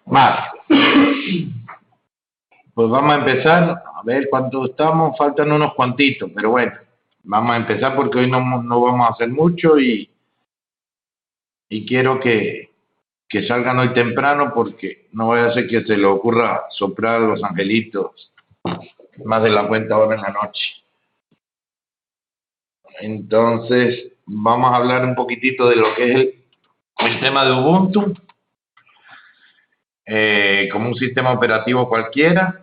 Vale. Pues vamos a empezar. A ver cuántos estamos. Faltan unos cuantitos, pero bueno. Vamos a empezar porque hoy no vamos a hacer mucho y quiero que salgan hoy temprano porque no vaya a ser que se le ocurra soplar a los angelitos más de la cuenta ahora en la noche. Entonces, vamos a hablar un poquitito de lo que es el tema de Ubuntu, como un sistema operativo cualquiera,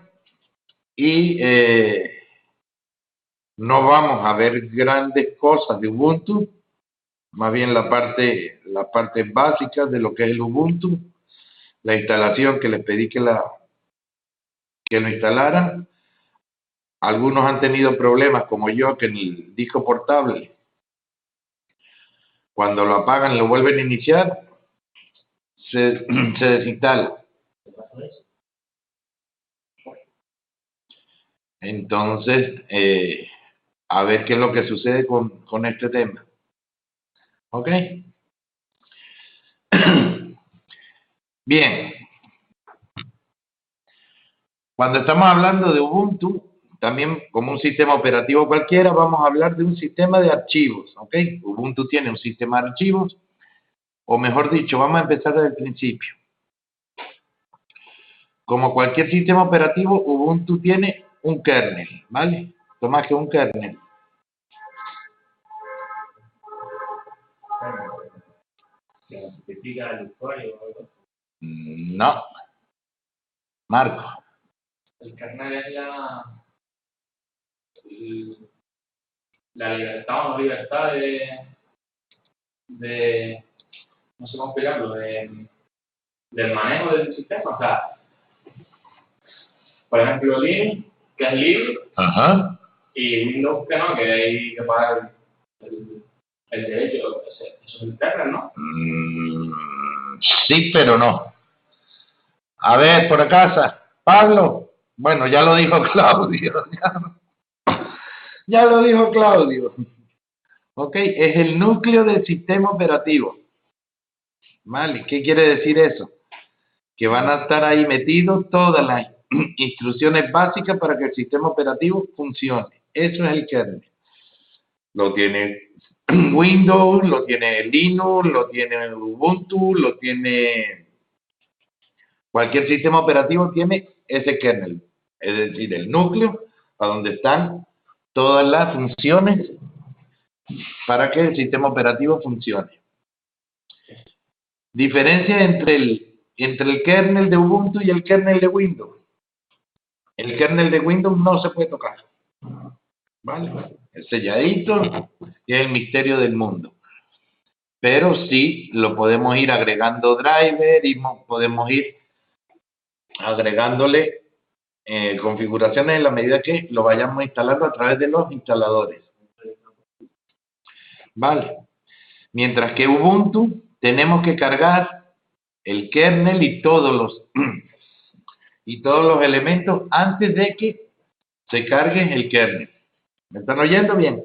y no vamos a ver grandes cosas de Ubuntu, más bien la parte básica de lo que es el Ubuntu, la instalación que les pedí que lo instalaran. Algunos han tenido problemas, como yo, que en el disco portable, cuando lo apagan y lo vuelven a iniciar, se desinstala. Entonces, a ver qué es lo que sucede con este tema. ¿Ok? Bien. Cuando estamos hablando de Ubuntu, también como un sistema operativo cualquiera, vamos a hablar de un sistema de archivos. ¿Ok? Ubuntu tiene un sistema de archivos, o mejor dicho, vamos a empezar desde el principio. Como cualquier sistema operativo, Ubuntu tiene un kernel, ¿vale? Esto más que un kernel. No. Marco. El kernel es la libertad o libertad de no sé cómo explicarlo, del manejo del sistema. O sea, por ejemplo, Linux, que es libre, Ajá. y Windows que no, que hay que pagar el derecho. Eso es el kernel, ¿no? Sí, pero no. A ver, por acá, Pablo. Bueno, ya lo dijo Claudio. Ya lo dijo Claudio. Ok, es el núcleo del sistema operativo. Vale, ¿qué quiere decir eso? Que van a estar ahí metidos todas las instrucciones básicas para que el sistema operativo funcione. Eso es el kernel. Lo tiene Windows, lo tiene Linux, lo tiene Ubuntu, lo tiene... Cualquier sistema operativo tiene ese kernel, es decir, el núcleo, a donde están todas las funciones para que el sistema operativo funcione. Diferencia entre el kernel de Ubuntu y el kernel de Windows. El kernel de Windows no se puede tocar. ¿Vale? Es selladito y es el misterio del mundo. Pero sí lo podemos ir agregando driver y podemos ir agregándole configuraciones en la medida que lo vayamos instalando a través de los instaladores. Vale. Mientras que Ubuntu tenemos que cargar el kernel y todos los elementos antes de que se cargue el kernel. ¿Me están oyendo bien?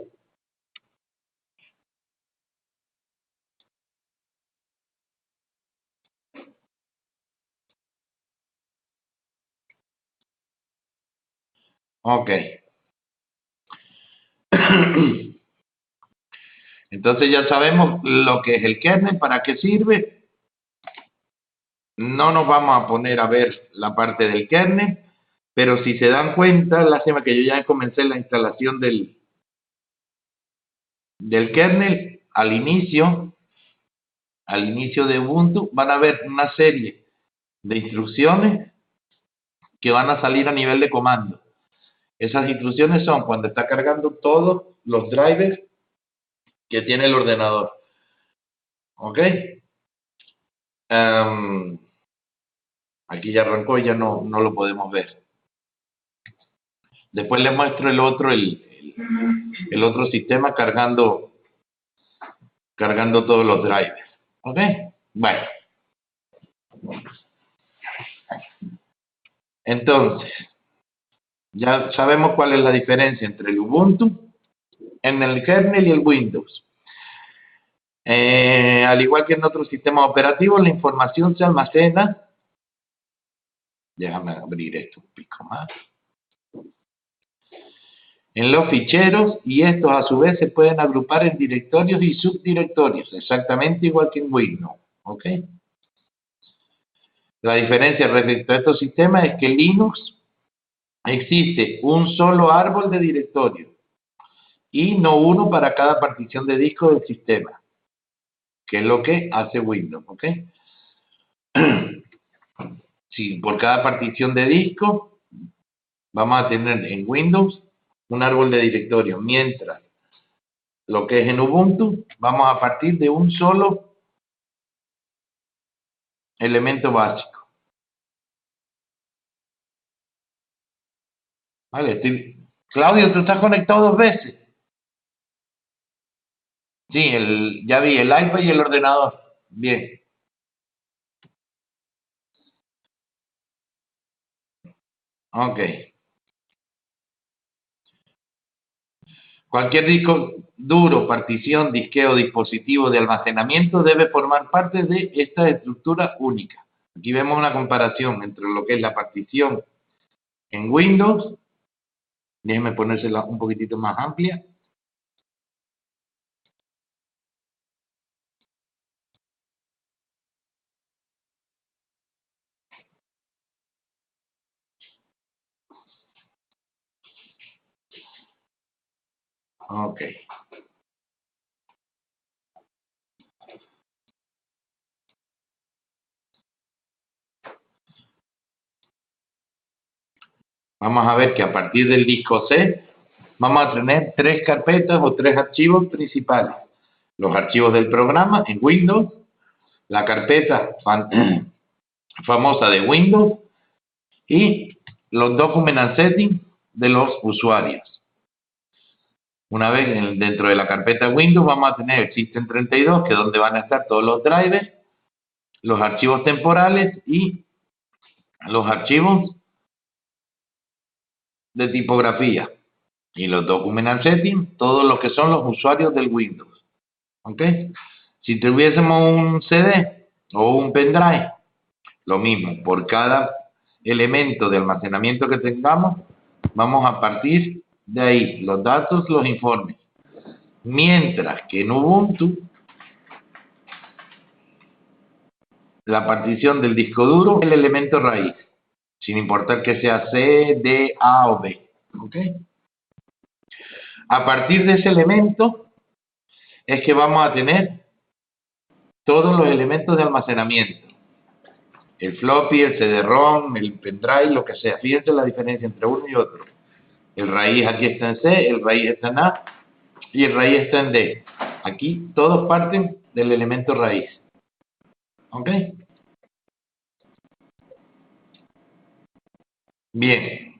Ok. Entonces ya sabemos lo que es el kernel, para qué sirve. No nos vamos a poner a ver la parte del kernel, pero si se dan cuenta, lástima que yo ya comencé la instalación del kernel al inicio de Ubuntu, van a ver una serie de instrucciones que van a salir a nivel de comando. Esas instrucciones son cuando está cargando todos los drivers que tiene el ordenador. ¿Ok? Aquí ya arrancó y ya no lo podemos ver. Después les muestro el otro sistema cargando todos los drivers. ¿Ok? Bueno. Entonces, ya sabemos cuál es la diferencia entre el Ubuntu en el kernel y el Windows. Al igual que en otros sistemas operativos, la información se almacena. Déjame abrir esto un pico más. En los ficheros, y estos a su vez se pueden agrupar en directorios y subdirectorios, exactamente igual que en Windows. ¿Ok? La diferencia respecto a estos sistemas es que en Linux existe un solo árbol de directorio y no uno para cada partición de disco del sistema, que es lo que hace Windows. ¿Ok? Sí, por cada partición de disco vamos a tener en Windows un árbol de directorio, mientras lo que es en Ubuntu vamos a partir de un solo elemento básico. Vale, Claudio, ¿tú estás conectado 2 veces? Sí, ya vi el iPad y el ordenador. Bien. Ok. Cualquier disco duro, partición, disqueo, dispositivo de almacenamiento debe formar parte de esta estructura única. Aquí vemos una comparación entre lo que es la partición en Windows. Déjenme ponérsela un poquitito más amplia. Ok. Vamos a ver que a partir del disco C vamos a tener 3 carpetas o 3 archivos principales. Los archivos del programa en Windows, la carpeta famosa de Windows y los Document and Settings de los usuarios. Una vez dentro de la carpeta Windows vamos a tener el System32, que es donde van a estar todos los drivers, los archivos temporales y los archivos de tipografía. Y los Document and Settings, todos los que son los usuarios del Windows. ¿Ok? Si tuviésemos un CD o un pendrive, lo mismo, por cada elemento de almacenamiento que tengamos, vamos a partir de ahí, los datos, los informes. Mientras que en Ubuntu, la partición del disco duro es el elemento raíz, sin importar que sea C, D, A o B. ¿Ok? A partir de ese elemento es que vamos a tener todos los elementos de almacenamiento. El floppy, el CD-ROM, el pendrive, lo que sea. Fíjense la diferencia entre uno y otro. El raíz aquí está en C, el raíz está en A y el raíz está en D. Aquí todos parten del elemento raíz. ¿Ok? Bien.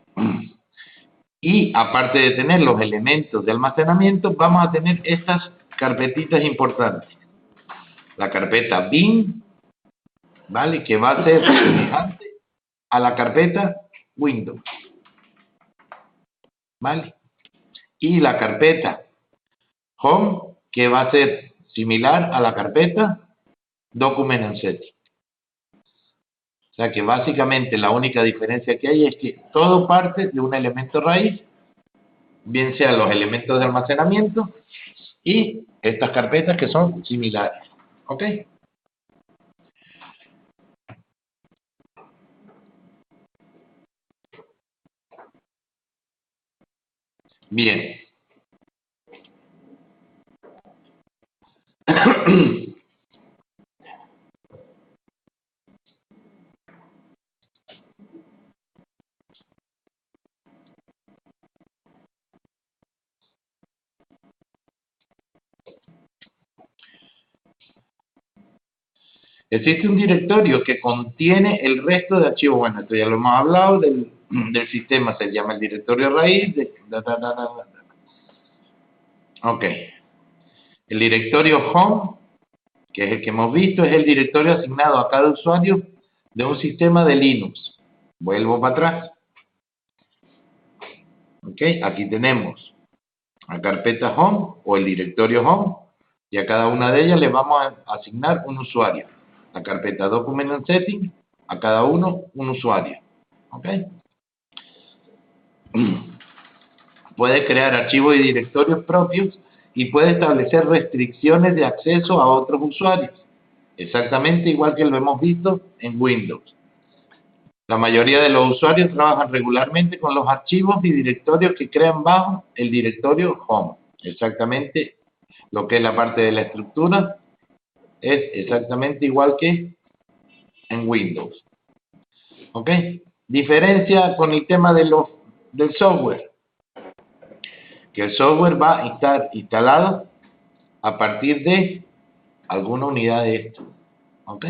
Y aparte de tener los elementos de almacenamiento, vamos a tener estas carpetitas importantes. La carpeta bin, ¿vale? Que va a ser semejante a la carpeta Windows, ¿vale? Y la carpeta home, que va a ser similar a la carpeta Document and Settings. O sea que básicamente la única diferencia que hay es que todo parte de un elemento raíz, bien sean los elementos de almacenamiento y estas carpetas que son similares. ¿Ok? Bien. Existe un directorio que contiene el resto de archivos. Bueno, esto ya lo hemos hablado del sistema, se llama el directorio raíz. Ok. El directorio home, que es el que hemos visto, es el directorio asignado a cada usuario de un sistema de Linux. Vuelvo para atrás. Ok, aquí tenemos la carpeta home o el directorio home, y a cada una de ellas le vamos a asignar un usuario. La carpeta document and setting, a cada uno un usuario. ¿Ok? Puede crear archivos y directorios propios y puede establecer restricciones de acceso a otros usuarios. Exactamente igual que lo hemos visto en Windows. La mayoría de los usuarios trabajan regularmente con los archivos y directorios que crean bajo el directorio home. Exactamente lo que es la parte de la estructura es exactamente igual que en Windows. ¿Ok? Diferencia con el tema del software. Que el software va a estar instalado a partir de alguna unidad de esto. ¿Ok?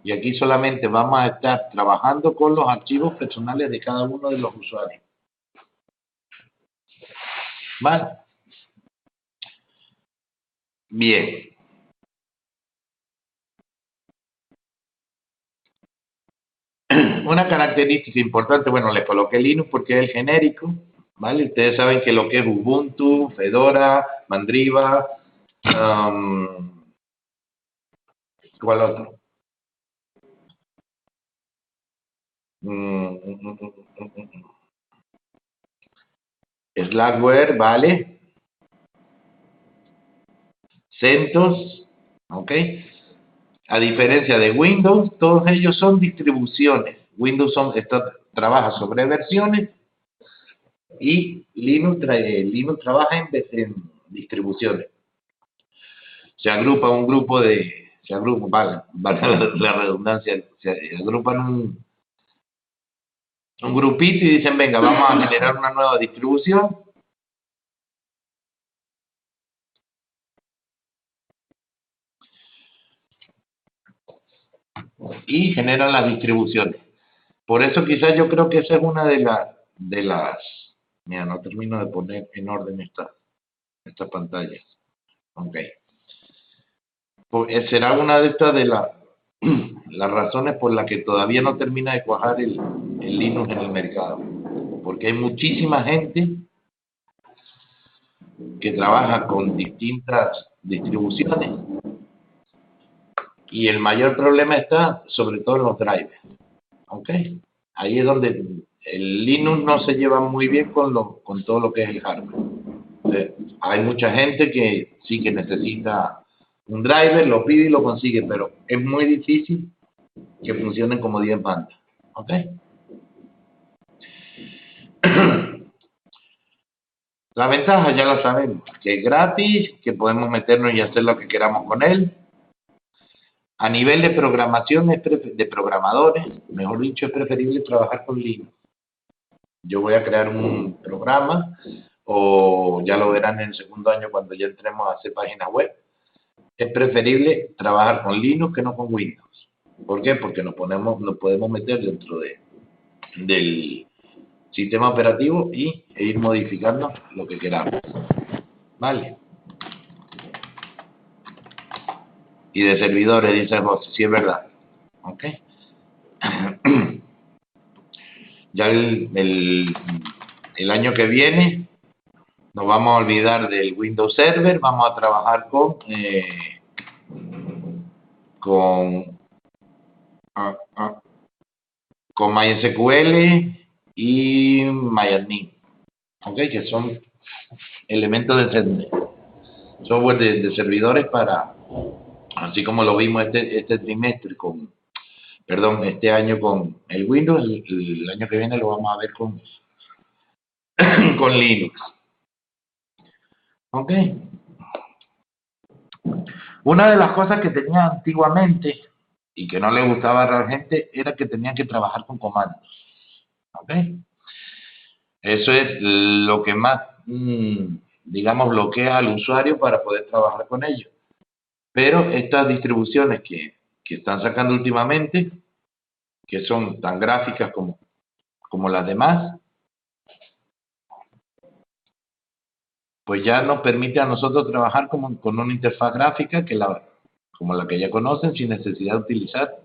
Y aquí solamente vamos a estar trabajando con los archivos personales de cada uno de los usuarios. ¿Vale? Bien. Una característica importante, bueno, le coloqué Linux porque es el genérico, ¿vale? Ustedes saben que lo que es Ubuntu, Fedora, Mandriva, ¿cuál otro? Slackware, ¿vale? CentOS, ¿ok? A diferencia de Windows, todos ellos son distribuciones. Windows trabaja sobre versiones y Linux trabaja en distribuciones. Se agrupa un grupo vale la redundancia, se agrupan un grupito y dicen, venga, vamos a generar una nueva distribución. Y generan las distribuciones. Por eso quizás yo creo que esa es una de las mira, no termino de poner en orden esta pantalla. Ok. Pues será una de estas de las razones por las que todavía no termina de cuajar el Linux en el mercado. Porque hay muchísima gente que trabaja con distintas distribuciones y el mayor problema está sobre todo en los drivers. ¿Ok? Ahí es donde el Linux no se lleva muy bien con todo lo que es el hardware. Entonces, hay mucha gente que sí que necesita un driver, lo pide y lo consigue, pero es muy difícil que funcionen como 10 bandas. ¿Ok? La ventaja ya la sabemos, que es gratis, que podemos meternos y hacer lo que queramos con él. A nivel de programación, de programadores, mejor dicho, es preferible trabajar con Linux. Yo voy a crear un programa, o ya lo verán en el segundo año cuando ya entremos a hacer páginas web. Es preferible trabajar con Linux que no con Windows. ¿Por qué? Porque nos podemos meter dentro del sistema operativo e ir modificando lo que queramos. ¿Vale? Y de servidores, dice José, sí es verdad. ¿Ok? Ya el año que viene nos vamos a olvidar del Windows Server, vamos a trabajar con MySQL y MyAdmin, ¿ok? Que son elementos de software de servidores para, así como lo vimos este trimestre este año con el Windows, el año que viene lo vamos a ver con Linux. ¿Ok? Una de las cosas que tenía antiguamente y que no le gustaba a la gente era que tenían que trabajar con comandos. ¿Ok? Eso es lo que más, digamos, bloquea al usuario para poder trabajar con ellos. Pero estas distribuciones que están sacando últimamente, que son tan gráficas como las demás, pues ya nos permite a nosotros trabajar con una interfaz gráfica como la que ya conocen, sin necesidad de utilizar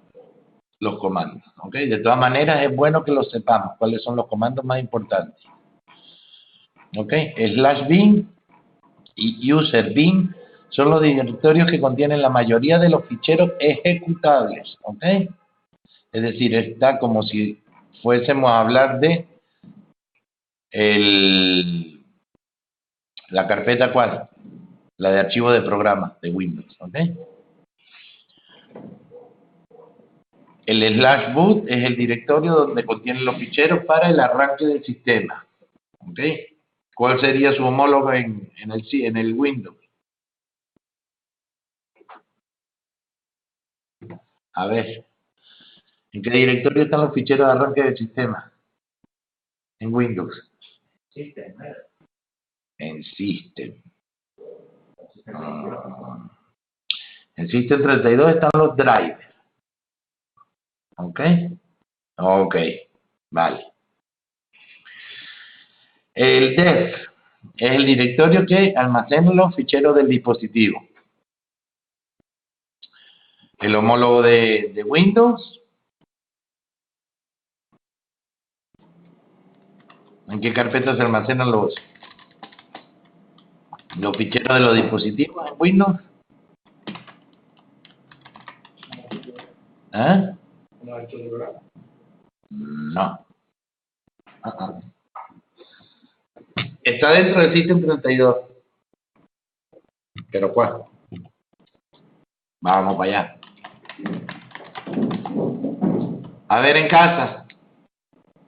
los comandos. ¿Ok? De todas maneras, es bueno que lo sepamos, cuáles son los comandos más importantes. ¿Ok? /bin y user bin son los directorios que contienen la mayoría de los ficheros ejecutables, ¿ok? Es decir, está como si fuésemos a hablar de la carpeta ¿cuál? La de archivo de programa de Windows, ¿ok? El /boot es el directorio donde contienen los ficheros para el arranque del sistema, ¿ok? ¿Cuál sería su homólogo en el Windows? A ver, ¿en qué directorio están los ficheros de arranque del sistema? En Windows. System, En System. Ah. En System 32 están los drivers. ¿Ok? Ok, vale. El def es el directorio que almacena los ficheros del dispositivo. El homólogo de Windows. ¿En qué carpeta se almacenan los ficheros de los dispositivos en Windows? ¿Eh? No. Está dentro del System 32. ¿Pero cuál? Vamos para allá. A ver en casa,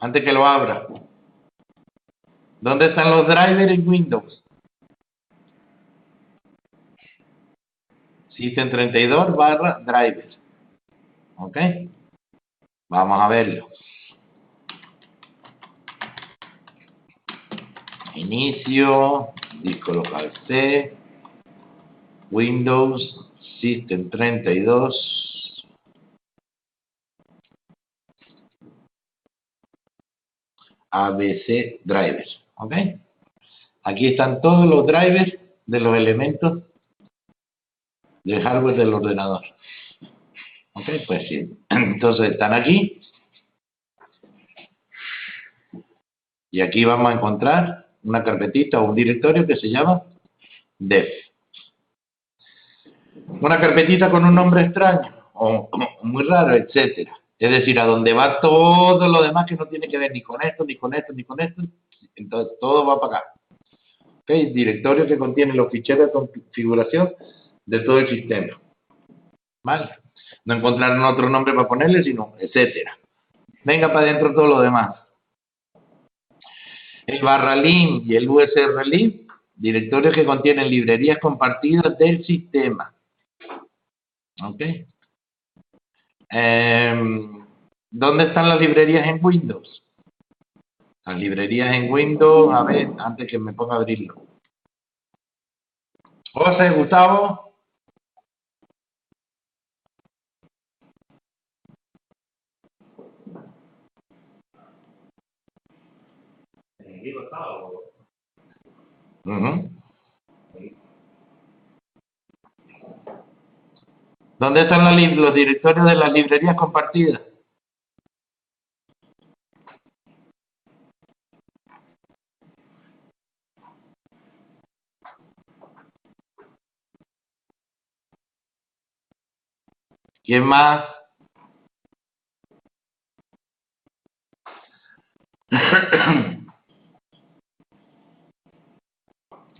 antes que lo abra. ¿Dónde están los drivers en Windows? System 32 / drivers. ¿Ok? Vamos a verlo. Inicio, disco local C, Windows, System 32. ABC drivers. ¿Ok? Aquí están todos los drivers de los elementos del hardware del ordenador. ¿Ok? Pues sí. Entonces están aquí. Y aquí vamos a encontrar una carpetita o un directorio que se llama def. Una carpetita con un nombre extraño o muy raro, etcétera. Es decir, a donde va todo lo demás que no tiene que ver ni con esto, ni con esto, ni con esto. Entonces todo va para acá. ¿Ok? Directorio que contiene los ficheros de configuración de todo el sistema. ¿Vale? No encontraron otro nombre para ponerle, sino etcétera. Venga para adentro todo lo demás. El /lib y el usrlib, directorios que contienen librerías compartidas del sistema. ¿Ok? ¿Dónde están las librerías en Windows? Las librerías en Windows, a ver, antes que me ponga a abrirlo. José, Gustavo. Uh-huh. ¿Dónde están los directorios de las librerías compartidas? ¿Quién más?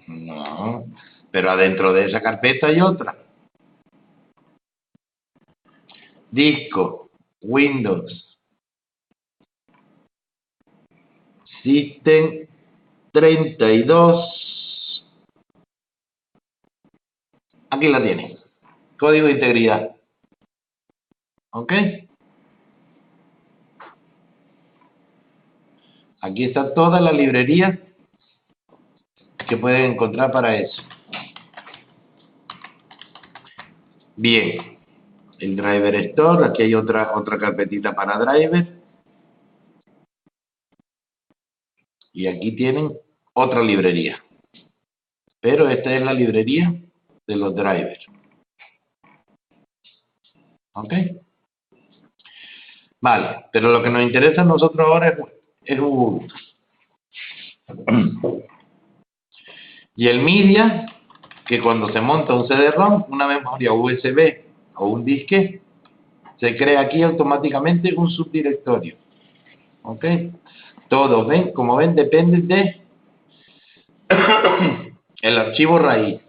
No, pero adentro de esa carpeta hay otra. Disco, Windows, System 32. Aquí la tiene. Código de integridad. ¿Ok? Aquí está toda la librería que pueden encontrar para eso. Bien. El driver store, aquí hay otra carpetita para driver. Y aquí tienen otra librería. Pero esta es la librería de los drivers. ¿Ok? Vale, pero lo que nos interesa a nosotros ahora es Ubuntu. Y el media que cuando se monta un CD-ROM, una memoria USB o un disque, se crea aquí automáticamente un subdirectorio. ¿Ok? Todos, ¿ven? Como ven, dependen de el archivo raíz.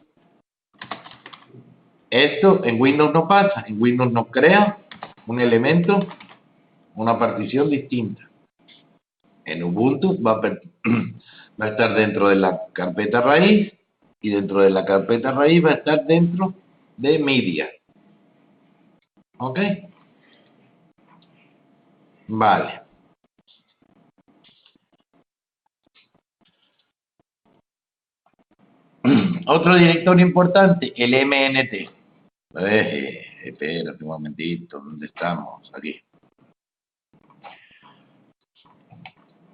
Esto en Windows no pasa. En Windows nos crea un elemento, una partición distinta. En Ubuntu va a estar dentro de la carpeta raíz y dentro de la carpeta raíz va a estar dentro de media. ¿Ok? Vale. Otro directorio importante, el MNT. Espérate un momentito, ¿dónde estamos? Aquí.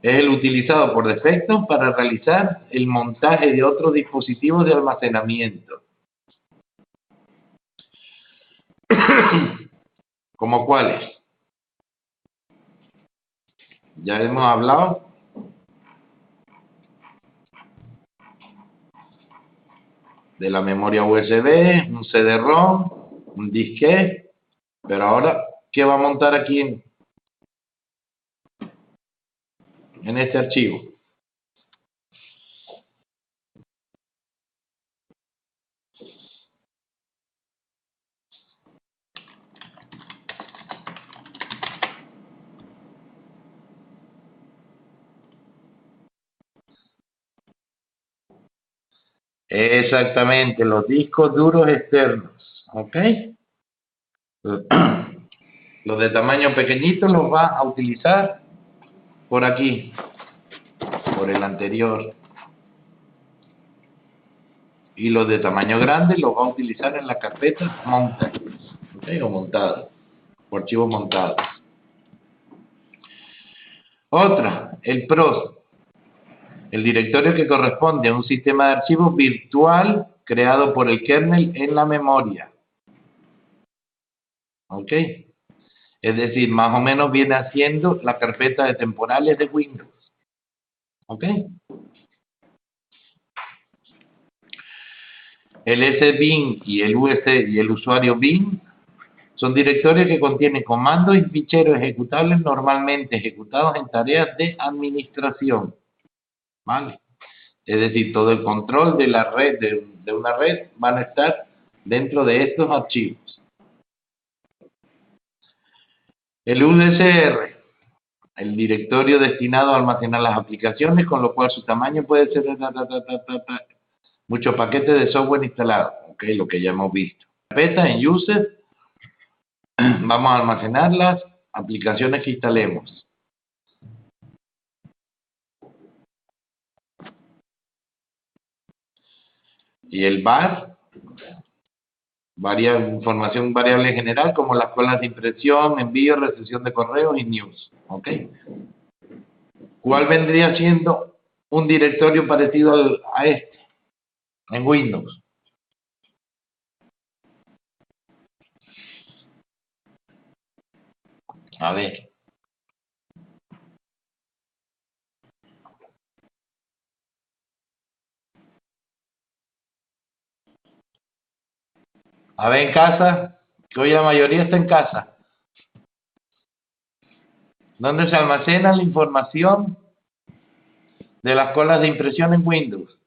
Es el utilizado por defecto para realizar el montaje de otros dispositivos de almacenamiento. ¿Cómo cuáles? Ya hemos hablado de la memoria USB, un CD-ROM, un disquete, pero ahora, ¿qué va a montar aquí en este archivo? Exactamente, los discos duros externos, ¿ok? Los de tamaño pequeñito los va a utilizar por aquí, por el anterior. Y los de tamaño grande los va a utilizar en la carpeta monta, ¿ok? O montado, o archivos montados. Otra, el PROS, el directorio que corresponde a un sistema de archivos virtual creado por el kernel en la memoria. ¿Ok? Es decir, más o menos viene haciendo la carpeta de temporales de Windows. ¿Ok? El SBIN y el UC y el usuario bin son directorios que contienen comandos y ficheros ejecutables normalmente ejecutados en tareas de administración. ¿Vale? Es decir, todo el control de la red, de una red, van a estar dentro de estos archivos. El UDCR, el directorio destinado a almacenar las aplicaciones, con lo cual su tamaño puede ser muchos paquetes de software instalados, ¿okay? Lo que ya hemos visto. Carpeta en user, vamos a almacenar las aplicaciones que instalemos. Y el var, información variable general, como las colas de impresión, envío, recepción de correos y news. ¿Ok? ¿Cuál vendría siendo un directorio parecido a este en Windows? A ver. A ver en casa, que hoy la mayoría está en casa. ¿Dónde se almacena la información de las colas de impresión en Windows?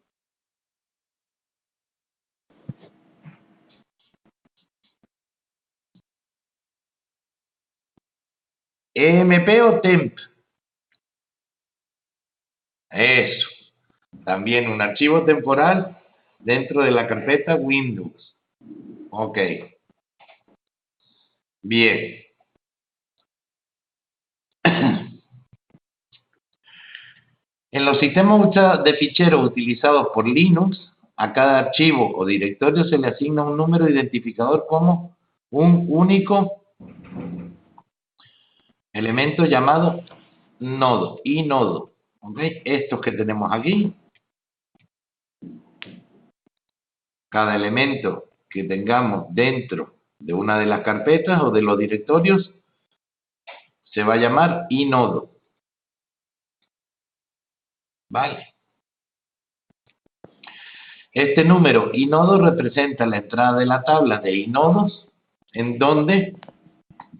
¿EMP o temp? Eso. También un archivo temporal dentro de la carpeta Windows. Ok. Bien. En los sistemas de ficheros utilizados por Linux, a cada archivo o directorio se le asigna un número identificador como un único elemento llamado nodo, inodo. ¿Okay? Estos que tenemos aquí, cada elemento que tengamos dentro de una de las carpetas o de los directorios se va a llamar inodo. Vale. Este número inodo representa la entrada de la tabla de inodos en donde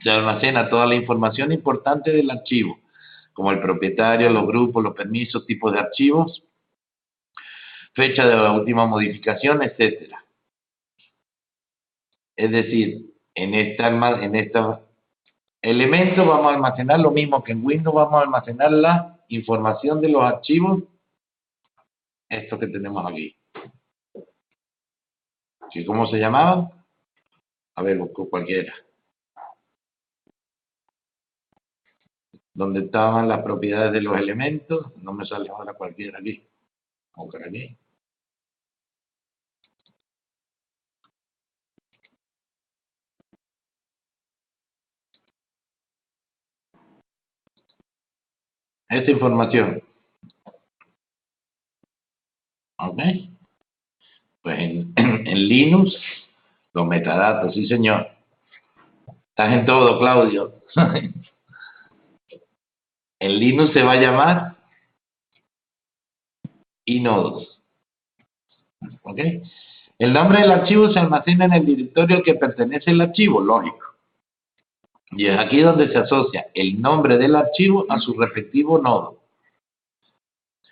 se almacena toda la información importante del archivo, como el propietario, los grupos, los permisos, tipos de archivos, fecha de la última modificación, etcétera. Es decir, en esta elemento vamos a almacenar lo mismo que en Windows, vamos a almacenar la información de los archivos, estos que tenemos aquí. ¿Y cómo se llamaban? A ver, busco cualquiera. ¿Dónde estaban las propiedades de los elementos? No me sale ahora cualquiera aquí. Vamos a buscar aquí. Esta información. ¿Ok? Pues en Linux, los metadatos, sí señor. Estás en todo, Claudio. En Linux se va a llamar inodos. ¿Ok? El nombre del archivo se almacena en el directorio al que pertenece el archivo, lógico. Y es aquí donde se asocia el nombre del archivo a su respectivo nodo.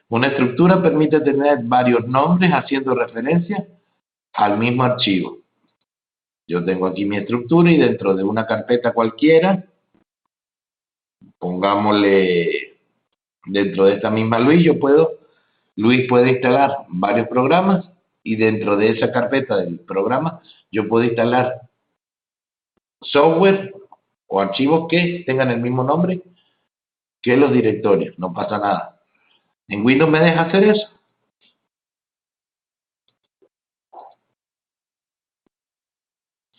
Una estructura permite tener varios nombres haciendo referencia al mismo archivo. Yo tengo aquí mi estructura y dentro de una carpeta cualquiera, pongámosle dentro de esta misma Luis puede instalar varios programas y dentro de esa carpeta del programa yo puedo instalar software o archivos que tengan el mismo nombre que los directorios, no pasa nada. ¿En Windows me deja hacer eso?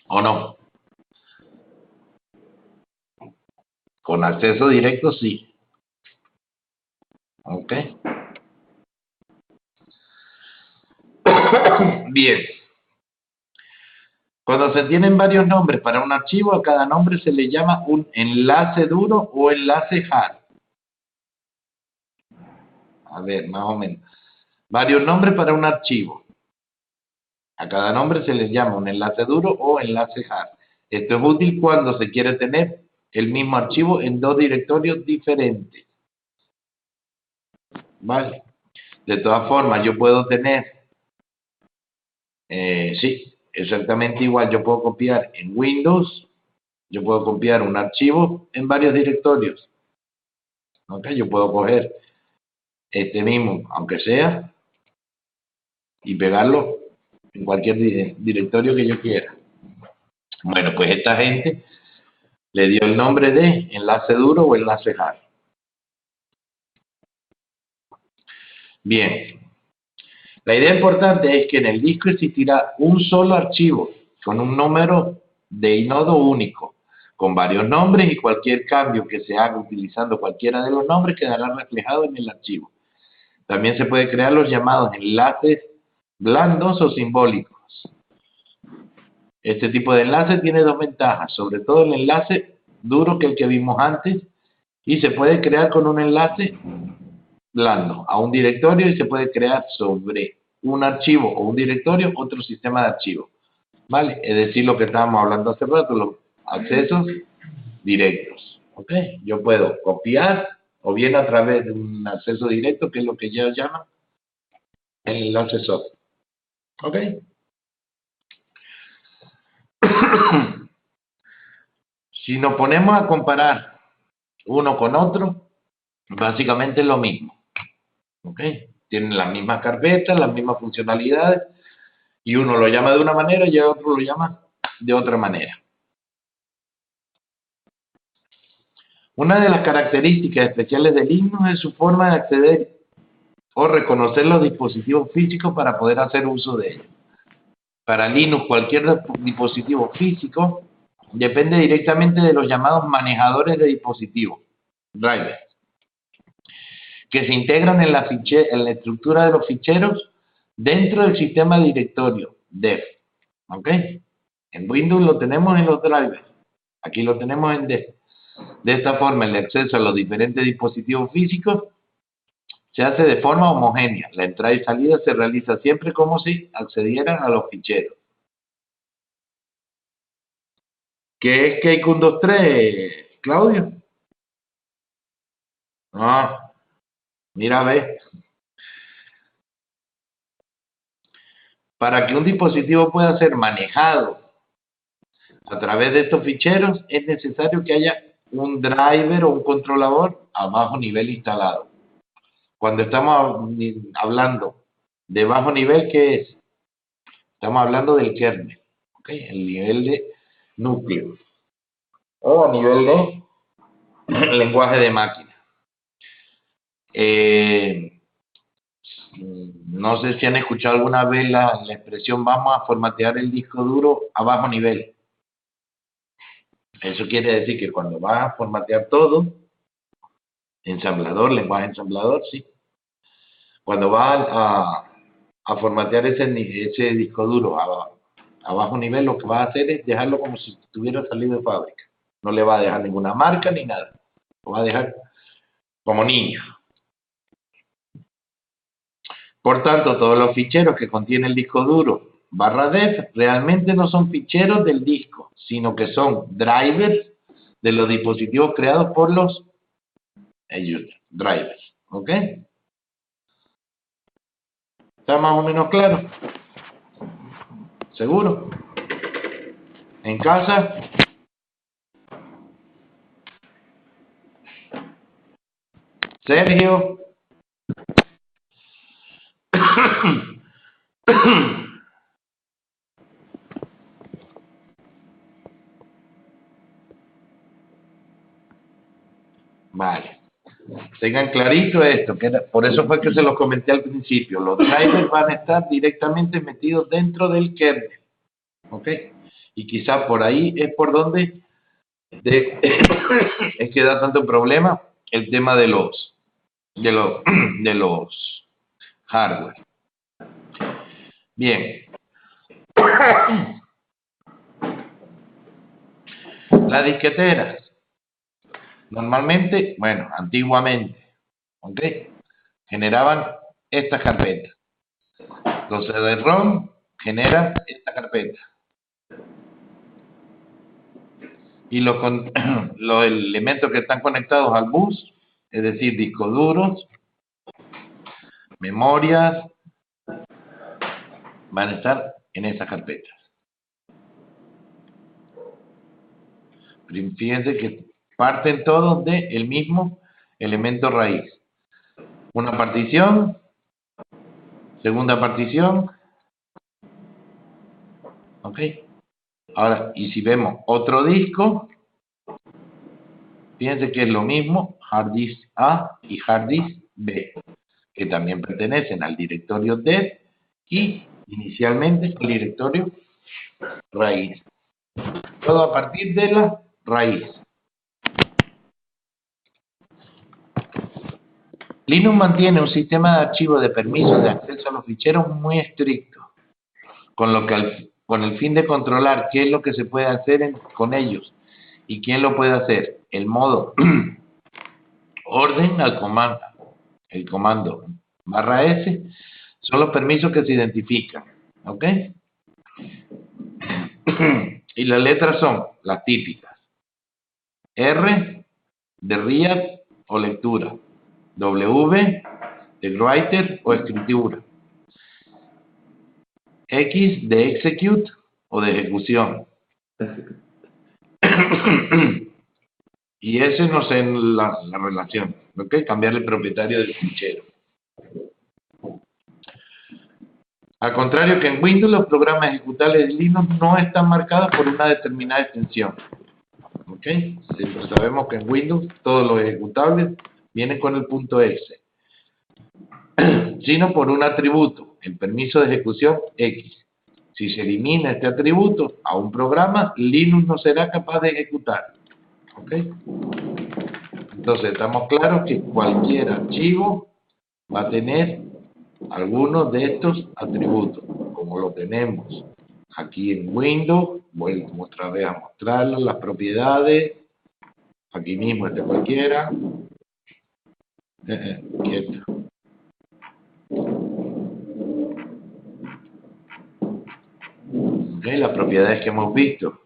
¿O no? Con acceso directo sí. ¿Ok? Bien. Cuando se tienen varios nombres para un archivo, a cada nombre se le llama un enlace duro o enlace hard. A ver, más o menos. Varios nombres para un archivo. A cada nombre se les llama un enlace duro o enlace hard. Esto es útil cuando se quiere tener el mismo archivo en dos directorios diferentes. ¿Vale? De todas formas, yo puedo tener, sí, exactamente igual. Yo puedo copiar en Windows, yo puedo copiar un archivo en varios directorios. ¿Ok? Yo puedo coger este mismo, aunque sea, y pegarlo en cualquier directorio que yo quiera. Bueno, pues esta gente le dio el nombre de enlace duro o enlace hard. Bien, la idea importante es que en el disco existirá un solo archivo con un número de inodo único, con varios nombres, y cualquier cambio que se haga utilizando cualquiera de los nombres quedará reflejado en el archivo. También se puede crear los llamados enlaces blandos o simbólicos. Este tipo de enlace tiene dos ventajas, sobre todo el enlace duro que el que vimos antes, y se puede crear con un enlace blando a un directorio y se puede crear sobre un archivo o un directorio otro sistema de archivos. ¿Vale? Es decir, lo que estábamos hablando hace rato, los accesos directos. ¿Ok? Yo puedo copiar o bien a través de un acceso directo, que es lo que ellos llaman el enlace soft. ¿Ok? Si nos ponemos a comparar uno con otro, básicamente es lo mismo. ¿Ok? Tienen las mismas carpetas, las mismas funcionalidades, y uno lo llama de una manera y el otro lo llama de otra manera. Una de las características especiales de Linux es su forma de acceder o reconocer los dispositivos físicos para poder hacer uso de ellos. Para Linux, cualquier dispositivo físico depende directamente de los llamados manejadores de dispositivos, drivers, que se integran en la estructura de los ficheros dentro del sistema directorio dev. ¿Ok? En Windows lo tenemos en los drivers, aquí lo tenemos en dev. De esta forma, el acceso a los diferentes dispositivos físicos Se hace de forma homogénea. La entrada y salida se realiza siempre como si accedieran a los ficheros. ¿Qué es Cake 123, Claudio? Ah, mira, ve. Para que un dispositivo pueda ser manejado a través de estos ficheros, es necesario que haya un driver o un controlador a bajo nivel instalado. Cuando estamos hablando de bajo nivel, ¿qué es? Estamos hablando del kernel, ¿ok? El nivel de núcleo. O a nivel de lenguaje de máquina. No sé si han escuchado alguna vez la expresión vamos a formatear el disco duro a bajo nivel. Eso quiere decir que cuando vas a formatear todo, ensamblador, lenguaje ensamblador, sí. Cuando vas a formatear ese disco duro a bajo nivel, lo que vas a hacer es dejarlo como si estuviera salido de fábrica. No le va a dejar ninguna marca ni nada. Lo va a dejar como niño. Por tanto, todos los ficheros que contiene el disco duro /def realmente no son ficheros del disco, sino que son drivers de los dispositivos creados por los drivers. ¿Ok? ¿Está más o menos claro? ¿Seguro? ¿En casa? Sergio. Vale. Tengan clarito esto, por eso fue que se los comenté al principio. Los drivers van a estar directamente metidos dentro del kernel. ¿Ok? Y quizás por ahí es por donde es que da tanto problema el tema de los hardware. Bien. Las disqueteras. Normalmente, bueno, antiguamente, ¿ok? Generaban estas carpetas. Los CD-ROM generan esta carpeta. Y los elementos que están conectados al bus, es decir, discos duros, memorias, van a estar en esas carpetas. Fíjense que parten todos del mismo elemento raíz. Una partición, segunda partición, ¿ok? Ahora, y si vemos otro disco, fíjense que es lo mismo, hard disk A y hard disk B, que también pertenecen al directorio dev y inicialmente al directorio raíz. Todo a partir de la raíz. Linux mantiene un sistema de archivos de permisos de acceso a los ficheros muy estricto, con el fin de controlar qué es lo que se puede hacer con ellos y quién lo puede hacer. El modo orden al comando, el comando /s, son los permisos que se identifican, ¿ok? Y las letras son las típicas. R de read o lectura. W de writer o escritura. X de execute o de ejecución. Y ese no sé la relación, ¿ok? Cambiar el propietario del fichero. Al contrario que en Windows, los programas ejecutables de Linux no están marcados por una determinada extensión. ¿Ok? Siempre sabemos que en Windows todos los ejecutables vienen con el punto .exe, sino por un atributo, el permiso de ejecución X. Si se elimina este atributo a un programa, Linux no será capaz de ejecutar. ¿Ok? Entonces, estamos claros que cualquier archivo va a tener algunos de estos atributos, como lo tenemos aquí en Windows. Vuelvo otra vez a mostrarles las propiedades. Aquí mismo, este cualquiera. Quieto. Ok, las propiedades que hemos visto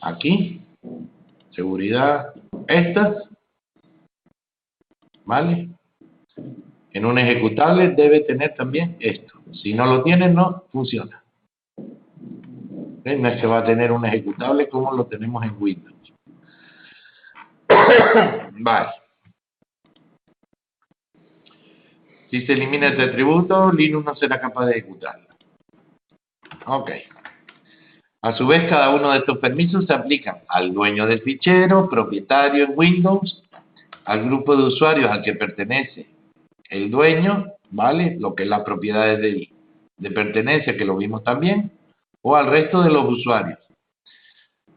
aquí, seguridad, estas, ¿vale? En un ejecutable debe tener también esto. Si no lo tiene, no funciona. ¿Ok? No es que va a tener un ejecutable como lo tenemos en Windows. Vale. Si se elimina este atributo, Linux no será capaz de ejecutarlo. Ok. A su vez, cada uno de estos permisos se aplican al dueño del fichero, propietario en Windows, al grupo de usuarios al que pertenece el dueño, ¿vale? Lo que es las propiedades de pertenencia, que lo vimos también, o al resto de los usuarios.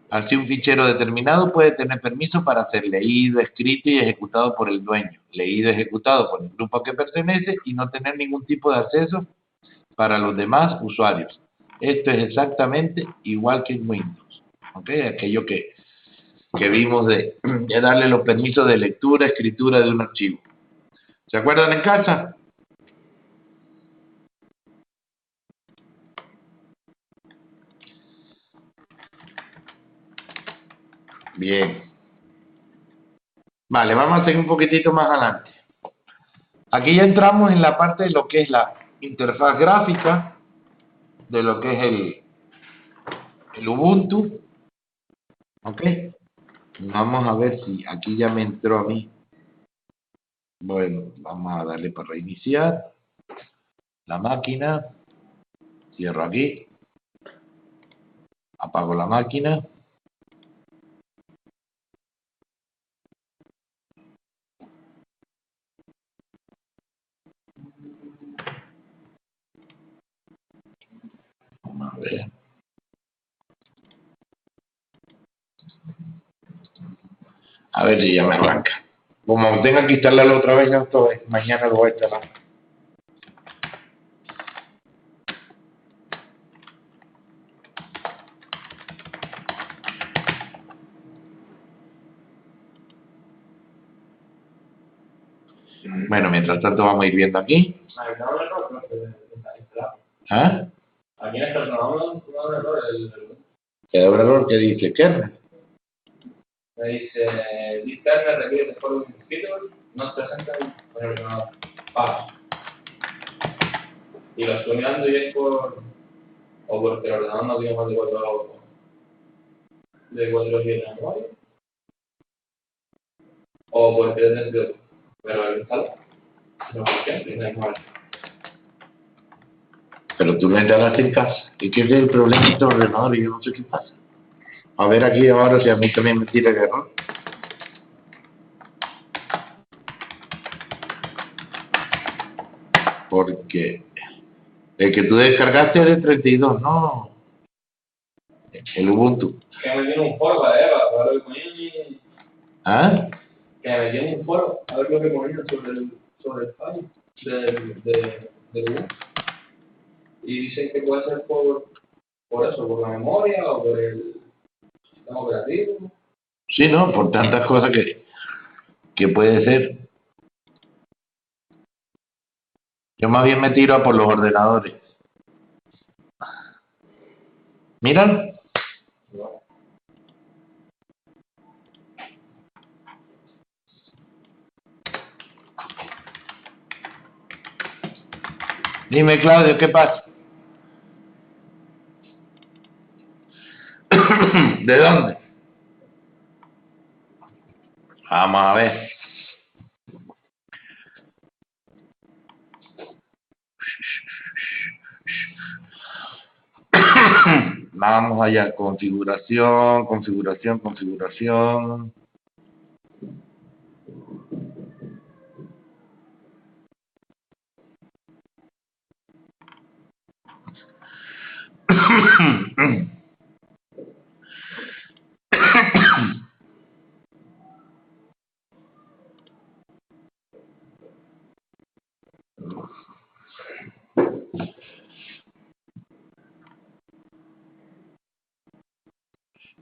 Así, un fichero determinado puede tener permiso para ser leído, escrito y ejecutado por el dueño, leído y ejecutado por el grupo al que pertenece y no tener ningún tipo de acceso para los demás usuarios. Esto es exactamente igual que en Windows, ¿ok? Aquello que vimos de darle los permisos de lectura, escritura de un archivo. ¿Se acuerdan en casa? Bien. Vale, vamos a seguir un poquitito más adelante. Aquí ya entramos en la parte de lo que es la interfaz gráfica, de lo que es el Ubuntu. ¿Ok? Vamos a ver si aquí ya me entró a mí. Bueno, vamos a darle para reiniciar la máquina. Cierro aquí. Apago la máquina. Vamos a ver. A ver si ya me arranca. Como tenga que instalarlo otra vez, ya otra vez. Mañana lo voy a instalar. Bueno, mientras tanto vamos a ir viendo aquí. ¿Ah? Aquí en esta zona no da error ¿Qué da un error que dice kernel? me dice, this kernel requiere the following features, no presenta en el ordenador. Y lo estoy mirando y es o porque el ordenador no tiene más de 4 GB de memoria, o porque es dentro, pero el instala, no funciona, no hay mal. Pero tú me instalaste en casa. ¿Y qué es el problema de este ordenador? Y yo no sé qué pasa. A ver aquí ahora si a mí también me tira el error. Porque el que tú descargaste es de 32, no. El Ubuntu. Que me tiene un foro para Eva, a ver lo que ponían. ¿Ah? Que me tiene un foro, a ver lo que ponían sobre el file de Google. Y dicen que puede ser por eso, por la memoria o por el sistema operativo. Sí, ¿no? Por tantas cosas que puede ser. Yo más bien me tiro a por los ordenadores. ¿Miran? No. Dime, Claudio, ¿qué pasa? ¿De dónde? Vamos a ver. Vamos allá, configuración, configuración, configuración.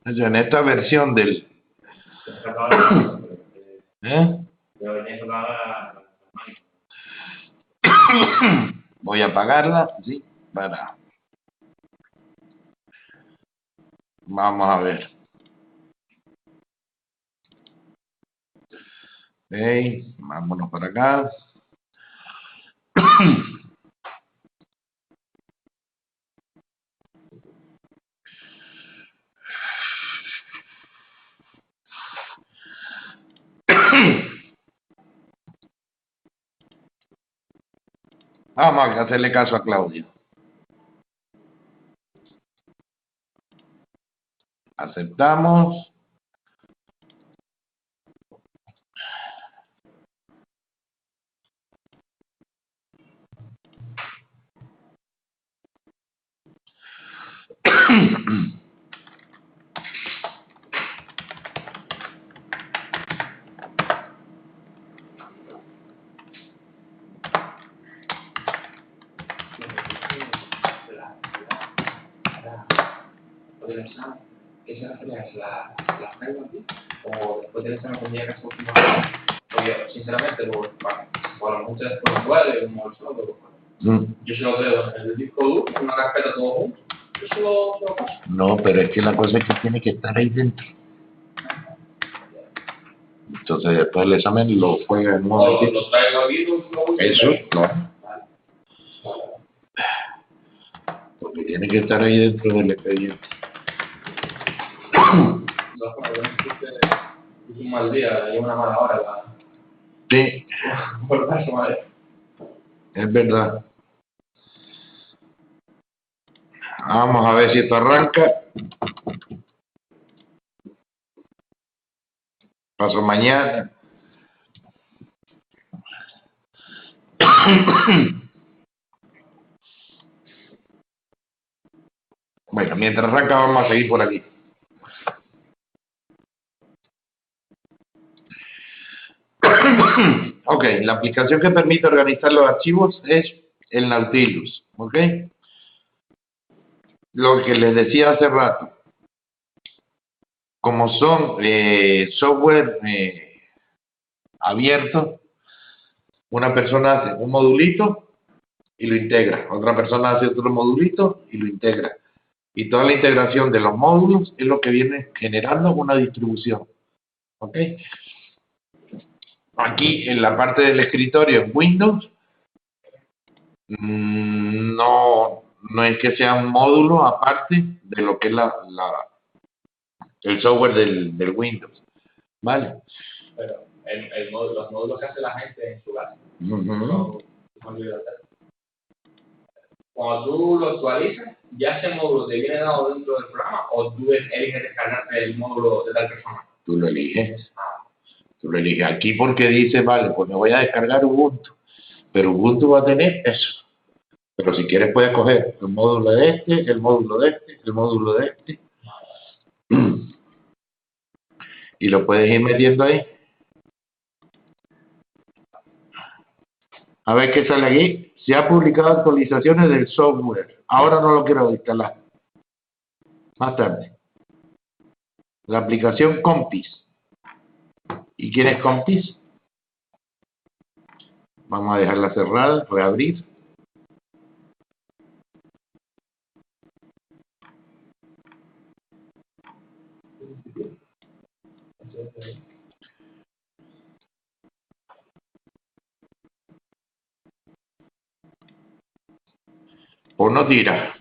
En esta versión del... ¿Eh? Voy a apagarla, ¿sí? Para Vamos a ver. Ok, vámonos para acá. Vamos a hacerle caso a Claudio. Aceptamos. ¿Esa es la regla aquí? ¿O después del examen tendría que hacer última? Porque, sinceramente, por mucho después no puede, como el solo, yo se lo creo en el disco duro, en una carpeta todo junto. Yo se lo paso. No, pero es que la cosa es que tiene que estar ahí dentro. Entonces después del examen lo juega en un momentito. Lo traigo aquí, lo uso. Eso, claro. Porque tiene que estar ahí dentro del expediente. No, es un mal día, es una mala hora. Sí, Por eso, madre. es verdad. Vamos a ver si esto arranca. Paso mañana. Bueno, mientras arranca vamos a seguir por aquí. Ok, la aplicación que permite organizar los archivos es el Nautilus, ¿ok? Lo que les decía hace rato, como son software abierto, una persona hace un modulito y lo integra, otra persona hace otro modulito y lo integra. Y toda la integración de los módulos es lo que viene generando una distribución, ¿ok? Aquí en la parte del escritorio en Windows, no es que sea un módulo aparte de lo que es el software del Windows, ¿vale? Pero los módulos que hace la gente en su casa. Cuando tú lo actualizas, ya ese módulo te viene dado dentro del programa o tú eliges descargarte el módulo de tal persona. Tú lo eliges. Tú lo eliges aquí porque dice, vale, pues me voy a descargar Ubuntu, pero Ubuntu va a tener eso. Pero si quieres puedes coger el módulo de este, el módulo de este, el módulo de este. Y lo puedes ir metiendo ahí. A ver qué sale aquí. Se ha publicado actualizaciones del software. Ahora no lo quiero instalar. Más tarde. La aplicación Compis. ¿Y quién es Compis? Vamos a dejarla cerrada, reabrir. Pues no tira.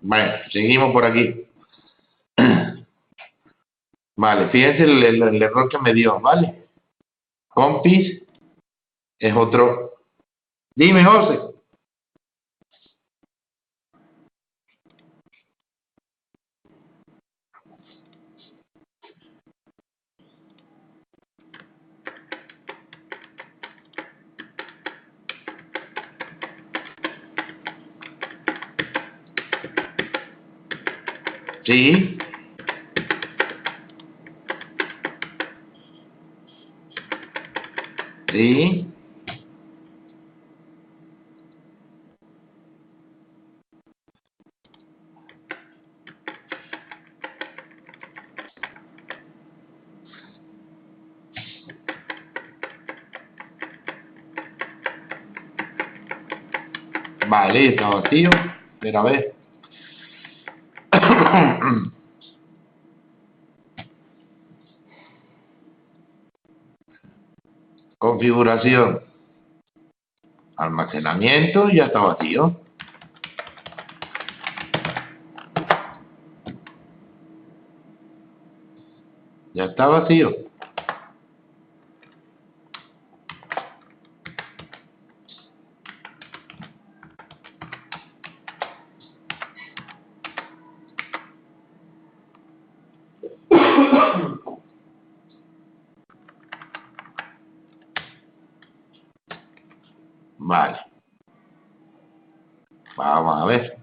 Bueno, seguimos por aquí. Vale, fíjense el error que me dio, ¿vale? Compis es otro. Dime, José. Sí. Sí. Vale, está vacío. Pero a ver. Configuración. Almacenamiento, ya está vacío. Ya está vacío. Vale. Vamos a ver.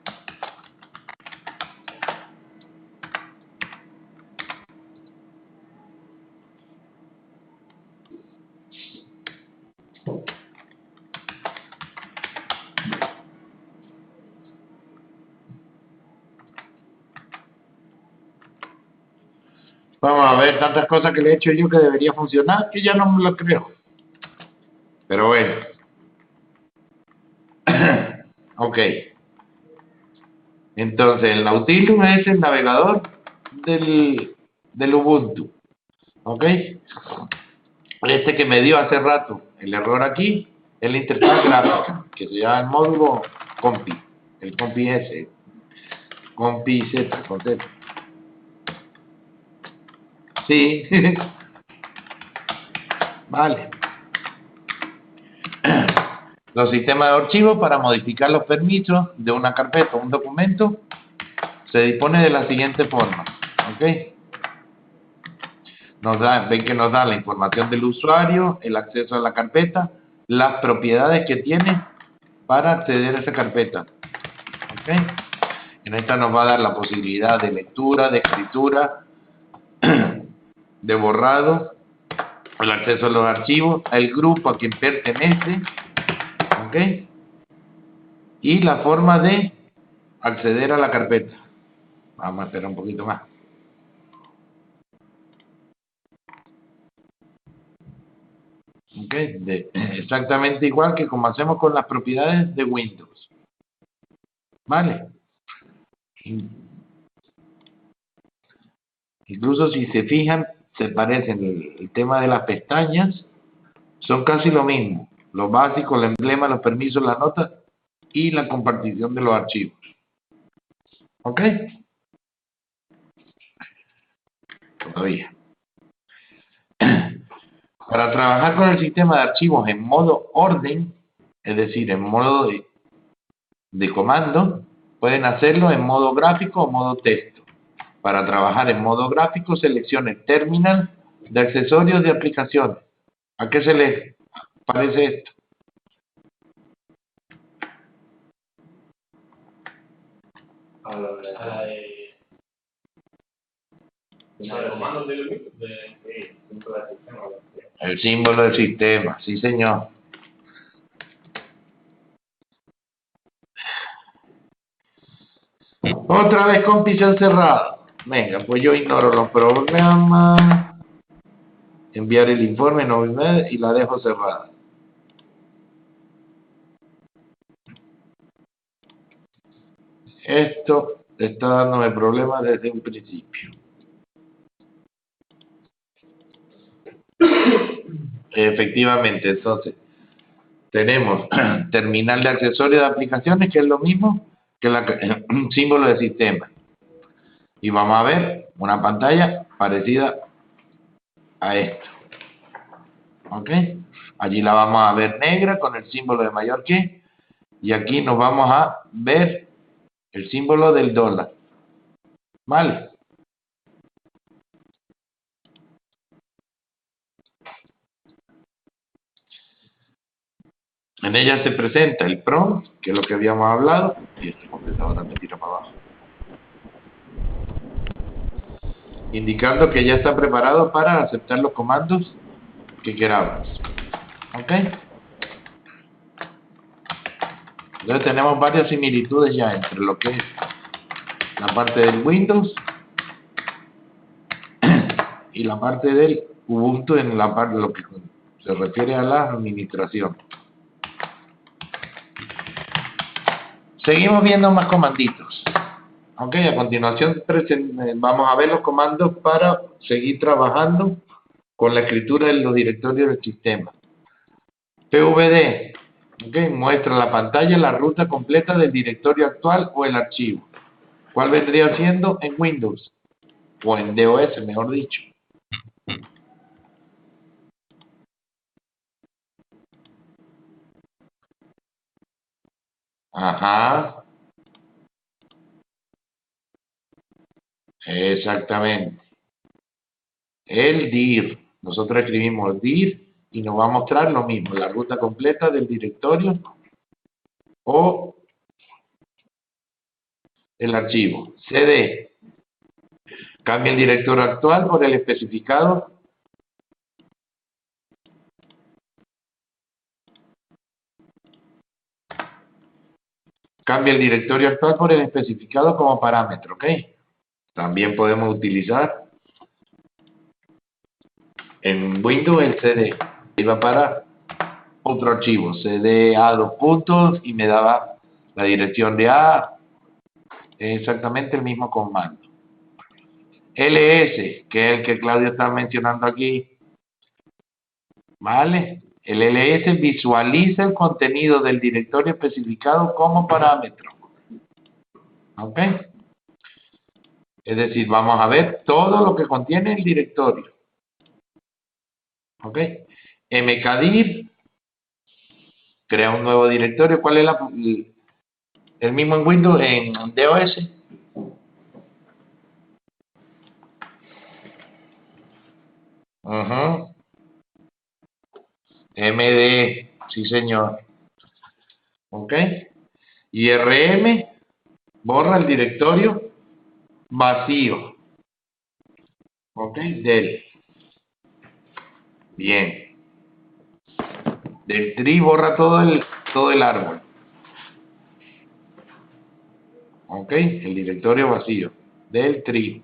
Vamos a ver tantas cosas que le he hecho yo que debería funcionar, que ya no me lo creo. Pero bueno. Ok. Entonces, el Nautilus es el navegador del Ubuntu. Ok. Este que me dio hace rato el error aquí es la interfaz gráfica, que se llama el módulo Compi. El Compi S. Compi Z, con Z. Sí. Vale. Los sistemas de archivos para modificar los permisos de una carpeta o un documento se dispone de la siguiente forma. ¿Ok? Ven que nos da la información del usuario, el acceso a la carpeta, las propiedades que tiene para acceder a esa carpeta. ¿Ok? En esta nos va a dar la posibilidad de lectura, de escritura, de borrado, el acceso a los archivos, el grupo a quien pertenece, ¿ok? Y la forma de acceder a la carpeta. Vamos a esperar un poquito más. ¿Ok? Exactamente igual que como hacemos con las propiedades de Windows. ¿Vale? Incluso si se fijan, se parecen el tema de las pestañas, son casi lo mismo. Lo básico, el emblema, los permisos, las notas y la compartición de los archivos. ¿Ok? Todavía. Para trabajar con el sistema de archivos en modo orden, es decir, en modo de comando, pueden hacerlo en modo gráfico o modo texto. Para trabajar en modo gráfico, seleccione Terminal de accesorios de aplicaciones. ¿A qué se le parece esto? A lo de los comandos de símbolo del sistema. El símbolo del sistema, sí señor. Otra vez con pincel cerrado. Venga, pues yo ignoro los programas. Enviar el informe, no y la dejo cerrada. Esto está dándome problemas desde un principio. Efectivamente, entonces, tenemos terminal de accesorios de aplicaciones, que es lo mismo que un símbolo de sistema. Y vamos a ver una pantalla parecida a esto. ¿Ok? Allí la vamos a ver negra con el símbolo de mayor que. Y aquí nos vamos a ver el símbolo del dólar. ¿Vale? En ella se presenta el prompt, que es lo que habíamos hablado, y este computador me tira para abajo, indicando que ya está preparado para aceptar los comandos que queramos. ¿Ok? Entonces tenemos varias similitudes ya entre lo que es la parte del Windows y la parte del Ubuntu en la parte de lo que se refiere a la administración. Seguimos viendo más comanditos. Ok, a continuación vamos a ver los comandos para seguir trabajando con la escritura de los directorios del sistema. PVD, ok, muestra la pantalla la ruta completa del directorio actual o el archivo. ¿Cuál vendría siendo en Windows? O en DOS, mejor dicho. Ajá, exactamente. El dir. Nosotros escribimos dir y nos va a mostrar lo mismo, la ruta completa del directorio o el archivo. CD. Cambia el directorio actual por el especificado. Cambia el directorio actual por el especificado como parámetro, ¿ok? También podemos utilizar en Windows el CD. Iba para otro archivo, CD a dos puntos y me daba la dirección de A, exactamente el mismo comando. LS, que es el que Claudio está mencionando aquí, ¿vale? El LS visualiza el contenido del directorio especificado como parámetro, ¿ok? Es decir, vamos a ver todo lo que contiene el directorio, ¿ok? mkdir crea un nuevo directorio. ¿Cuál es el mismo en Windows, en DOS? Ajá. MD, sí señor. ¿Ok? Y RM borra el directorio vacío. ¿Ok? Del. Bien. Del tree borra todo el árbol. ¿Ok? El directorio vacío. Del tree.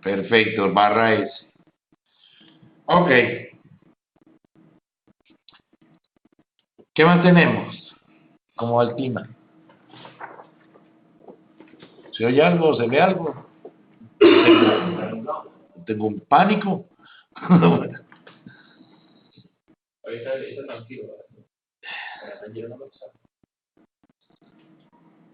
Perfecto. Barra S. Ok. ¿Qué más tenemos? Como altima. ¿Se oye algo? ¿Se ve algo? Tengo un pánico. Ahorita está tranquilo. Ayer no lo sabe.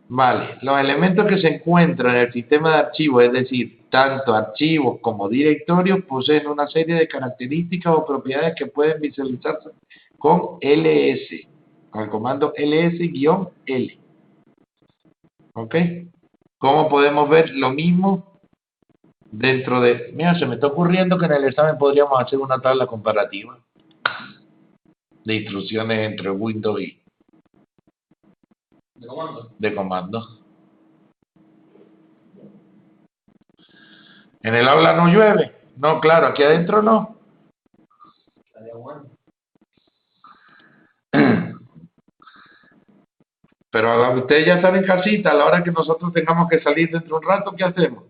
Vale, los elementos que se encuentran en el sistema de archivos, es decir, tanto archivos como directorios, poseen una serie de características o propiedades que pueden visualizarse con ls, con el comando ls-l. ¿Ok? ¿Cómo podemos ver lo mismo dentro de... Mira, se me está ocurriendo que en el examen podríamos hacer una tabla comparativa de instrucciones entre Windows y ¿De comando? de comandos. ¿En el aula no llueve? No, claro, aquí adentro no. Estaría bueno. Pero ustedes ya están en casita, a la hora que nosotros tengamos que salir dentro de un rato, ¿qué hacemos?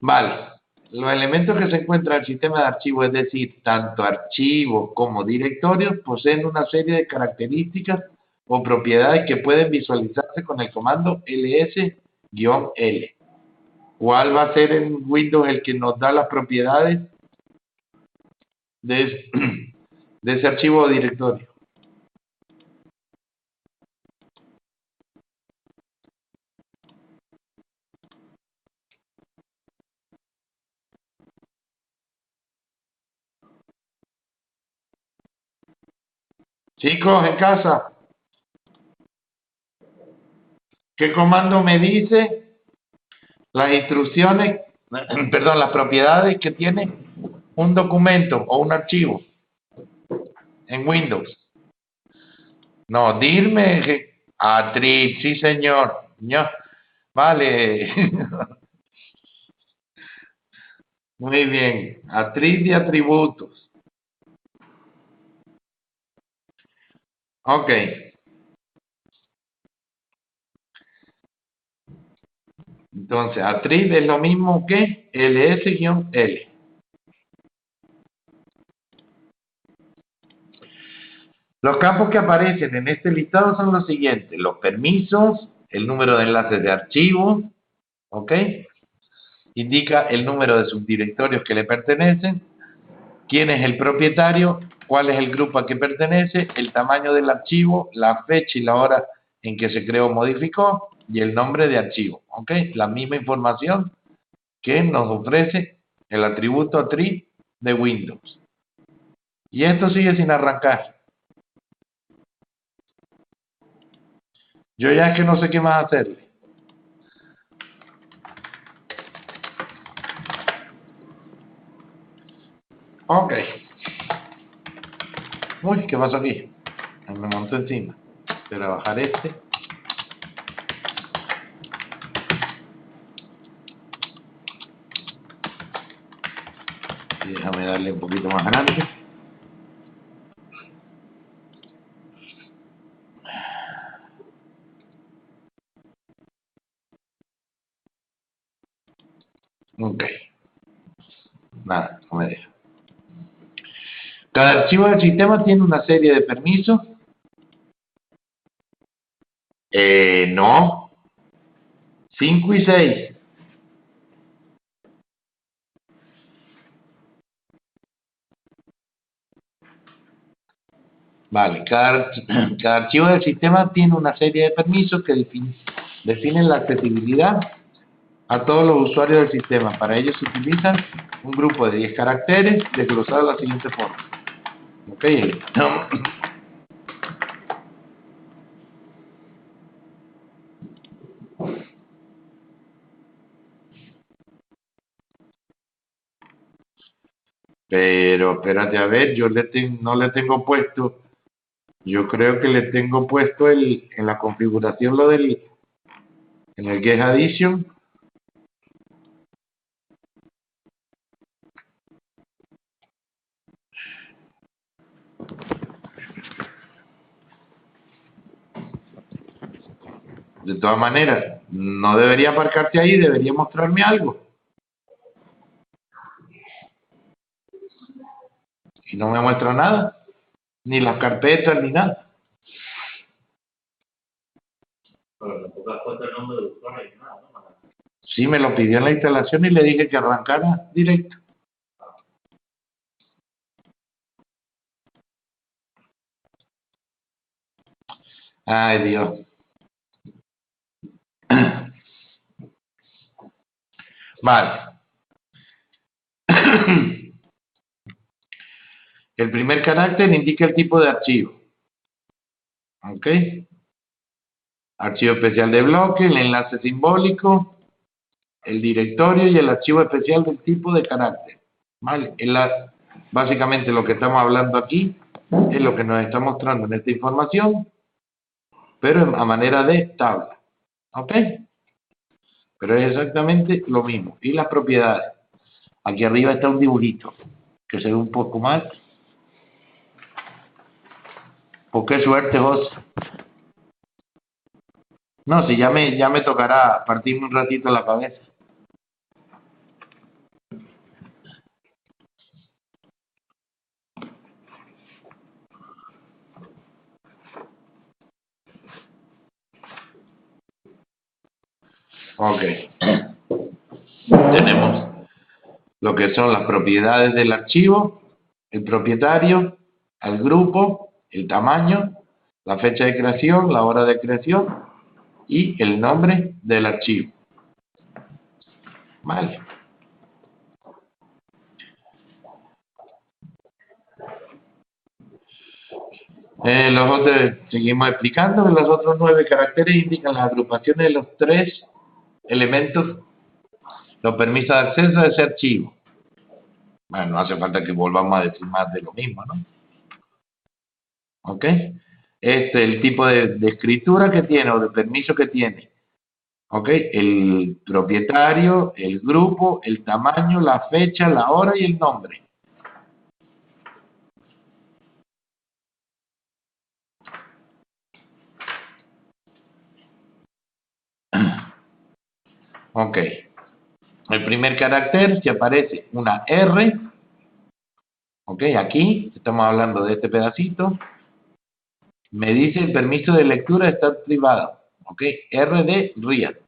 Vale, los elementos que se encuentran en el sistema de archivos, es decir, tanto archivos como directorios, poseen una serie de características o propiedades que pueden visualizarse con el comando ls-l. ¿Cuál va a ser en Windows el que nos da las propiedades de, de ese archivo o directorio? Chicos, en casa, ¿qué comando me dice las instrucciones, perdón, las propiedades que tiene un documento o un archivo en Windows? No, dime que atrib, sí señor. No, vale. Muy bien. Atrib de atributos. Ok. Entonces, atrib es lo mismo que ls-l. Los campos que aparecen en este listado son los siguientes: los permisos, el número de enlaces de archivo, ¿ok? Indica el número de subdirectorios que le pertenecen, quién es el propietario, cuál es el grupo a que pertenece, el tamaño del archivo, la fecha y la hora en que se creó o modificó y el nombre de archivo, ¿ok? La misma información que nos ofrece el atributo tree de Windows. Y esto sigue sin arrancar. Yo ya es que no sé qué más hacerle. Ok. Uy, ¿qué pasó aquí? Me monto encima. Voy a bajar este. Y déjame darle un poquito más grande. Ok. Nada, no me deja. Cada archivo del sistema tiene una serie de permisos. No. 5 y 6. Vale, cada archivo del sistema tiene una serie de permisos que definen la accesibilidad a todos los usuarios del sistema. Para ello se utiliza un grupo de 10 caracteres desglosado de la siguiente forma. Ok. Pero espérate, a ver, no le tengo puesto, yo creo que le tengo puesto en la configuración en el Get Addition. De todas maneras, no debería aparcarte ahí, debería mostrarme algo. Y no me muestra nada, ni las carpetas, ni nada. Pero tampoco has puesto el nombre de usuario ni nada, ¿no? Sí, me lo pidió en la instalación y le dije que arrancara directo. Ay, Dios. Vale. El primer carácter indica el tipo de archivo. ¿Ok? Archivo especial de bloque, el enlace simbólico, el directorio y el archivo especial del tipo de carácter. ¿Vale? Básicamente lo que estamos hablando aquí es lo que nos está mostrando en esta información, pero a manera de tabla. ¿Ok? Pero es exactamente lo mismo. Y las propiedades. Aquí arriba está un dibujito que se ve un poco más. Pues qué suerte, José. No, si ya me tocará partirme un ratito la cabeza. Ok. Tenemos lo que son las propiedades del archivo, el propietario, el grupo, el tamaño, la fecha de creación, la hora de creación y el nombre del archivo. Vale. Seguimos explicando que los otros 9 caracteres indican las agrupaciones de los 3 elementos, los permisos de acceso a ese archivo. Bueno, no hace falta que volvamos a decir más de lo mismo, ¿no? ¿Ok? El tipo de escritura que tiene o de permiso que tiene. ¿Ok? El propietario, el grupo, el tamaño, la fecha, la hora y el nombre. Ok. El primer carácter, que aparece una R. Ok, aquí estamos hablando de este pedacito. Me dice el permiso de lectura está privado. ¿Ok? RD RIA.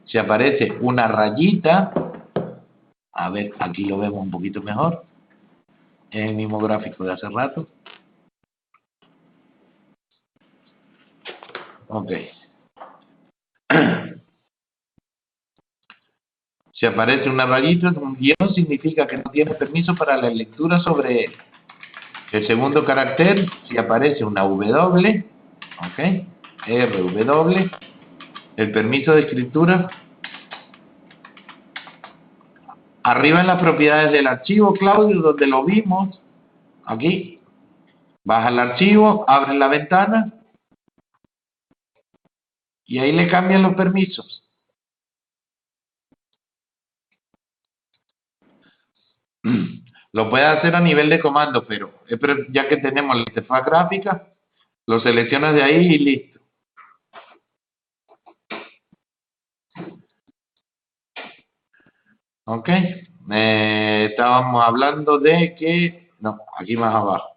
Si aparece una rayita, a ver, aquí lo vemos un poquito mejor. Es el mismo gráfico de hace rato. Ok. Si aparece una rayita, un guión significa que no tiene permiso para la lectura sobre él. El segundo carácter, si aparece una W, ok, RW, el permiso de escritura. Arriba en las propiedades del archivo, Claudio, donde lo vimos, aquí, baja el archivo, abre la ventana y ahí le cambian los permisos. Lo puede hacer a nivel de comando, pero ya que tenemos la interfaz gráfica, lo seleccionas de ahí y listo. Ok, estábamos hablando de que, no, aquí más abajo.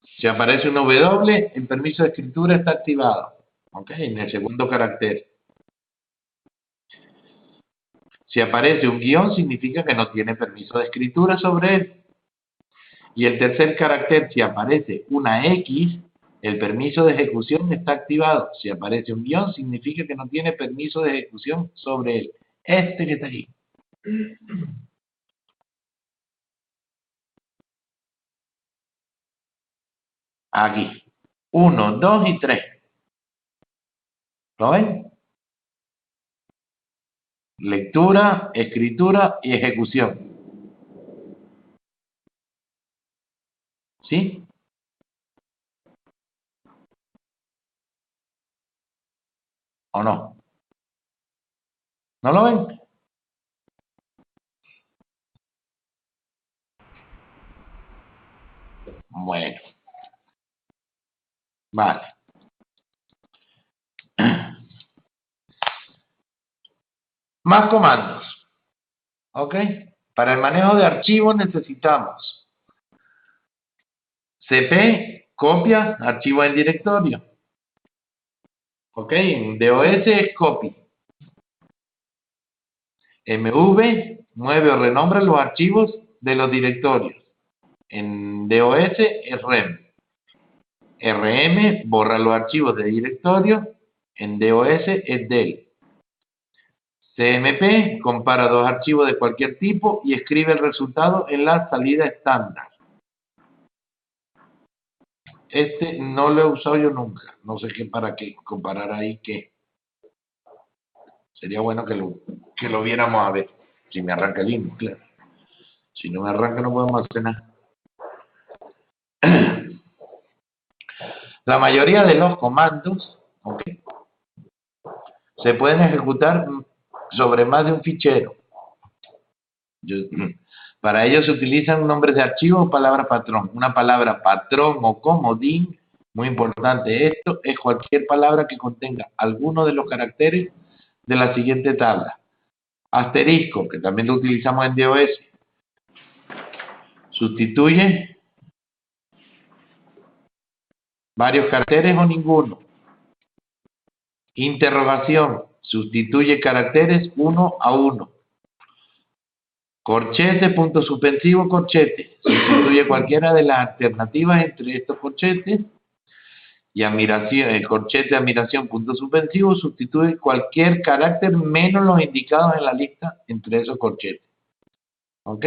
Si aparece un W, el permiso de escritura está activado. Ok, en el segundo carácter. Si aparece un guión, significa que no tiene permiso de escritura sobre él. Y el tercer carácter, si aparece una X, el permiso de ejecución está activado. Si aparece un guión, significa que no tiene permiso de ejecución sobre él. Este que está aquí. Aquí. 1, 2 y 3. ¿Lo ven? Lectura, escritura y ejecución. ¿Sí? ¿O no? ¿No lo ven? Bueno. Vale. Más comandos. ¿Ok? Para el manejo de archivos necesitamos cp, copia, archivo en directorio. ¿Ok? En DOS es copy. MV mueve o renombra los archivos de los directorios. En DOS es rem. RM borra los archivos de directorio. En DOS es del. CMP compara dos archivos de cualquier tipo y escribe el resultado en la salida estándar. Este no lo he usado yo nunca. No sé qué para qué comparar ahí qué. Sería bueno que lo viéramos a ver. Si me arranca el Linux, claro. Si no me arranca no podemos hacer nada. La mayoría de los comandos, ¿okay?, se pueden ejecutar sobre más de un fichero. Para ello se utilizan nombres de archivo o palabra patrón. Una palabra patrón o comodín, muy importante esto, es cualquier palabra que contenga alguno de los caracteres de la siguiente tabla. Asterisco, que también lo utilizamos en DOS, sustituye varios caracteres o ninguno. Interrogación, sustituye caracteres uno a uno. Corchete, punto suspensivo, corchete. Sustituye cualquiera de las alternativas entre estos corchetes. Y admiración, el corchete admiración, punto suspensivo, sustituye cualquier carácter menos los indicados en la lista entre esos corchetes. ¿Ok?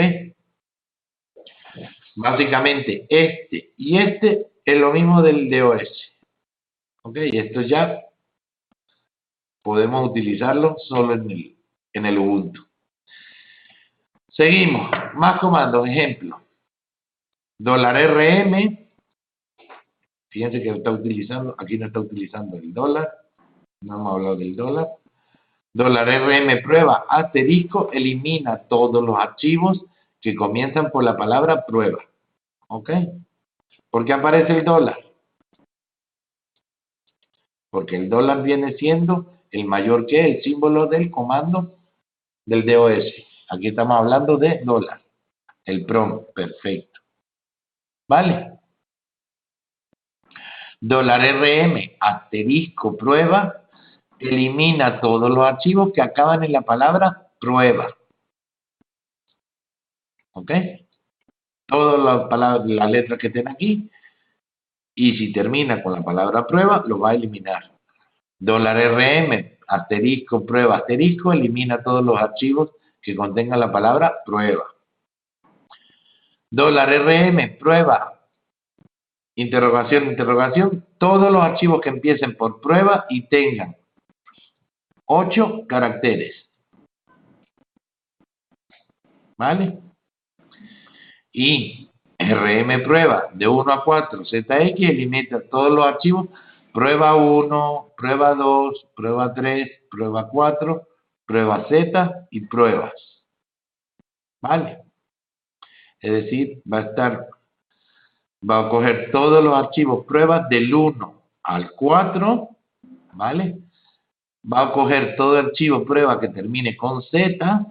Básicamente, este y este es lo mismo del DOS. ¿Ok? Y esto ya podemos utilizarlo solo en el Ubuntu. Seguimos. Más comandos. Ejemplo. $rm. Fíjense que está utilizando, aquí no está utilizando el dólar. No hemos hablado del dólar. $rm prueba asterisco elimina todos los archivos que comienzan por la palabra prueba. ¿Ok? ¿Por qué aparece el dólar? Porque el dólar viene siendo el mayor que el símbolo del comando del DOS. Aquí estamos hablando de dólar. El PROM, perfecto. ¿Vale? $RM asterisco prueba elimina todos los archivos que acaban en la palabra prueba. ¿Ok? Todas las letras que estén aquí. Y si termina con la palabra prueba, lo va a eliminar. $RM asterisco prueba asterisco elimina todos los archivos que contengan la palabra prueba. $RM prueba interrogación interrogación todos los archivos que empiecen por prueba y tengan 8 caracteres. ¿Vale? Y RM prueba de 1 a 4 ZX elimina todos los archivos prueba 1, prueba 2, prueba 3, prueba 4, prueba Z y pruebas. ¿Vale? Es decir, va a coger todos los archivos pruebas del 1 al 4, ¿vale? Va a coger todo el archivo prueba que termine con Z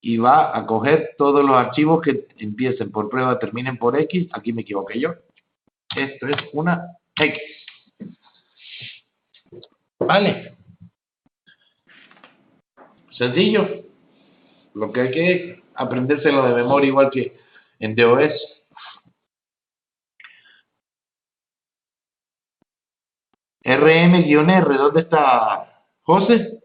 y va a coger todos los archivos que empiecen por prueba, terminen por X. Aquí me equivoqué yo. Esto es una X. ¿Vale? Sencillo. Lo que hay que aprendérselo de memoria igual que en DOS. RM-R, ¿dónde está José?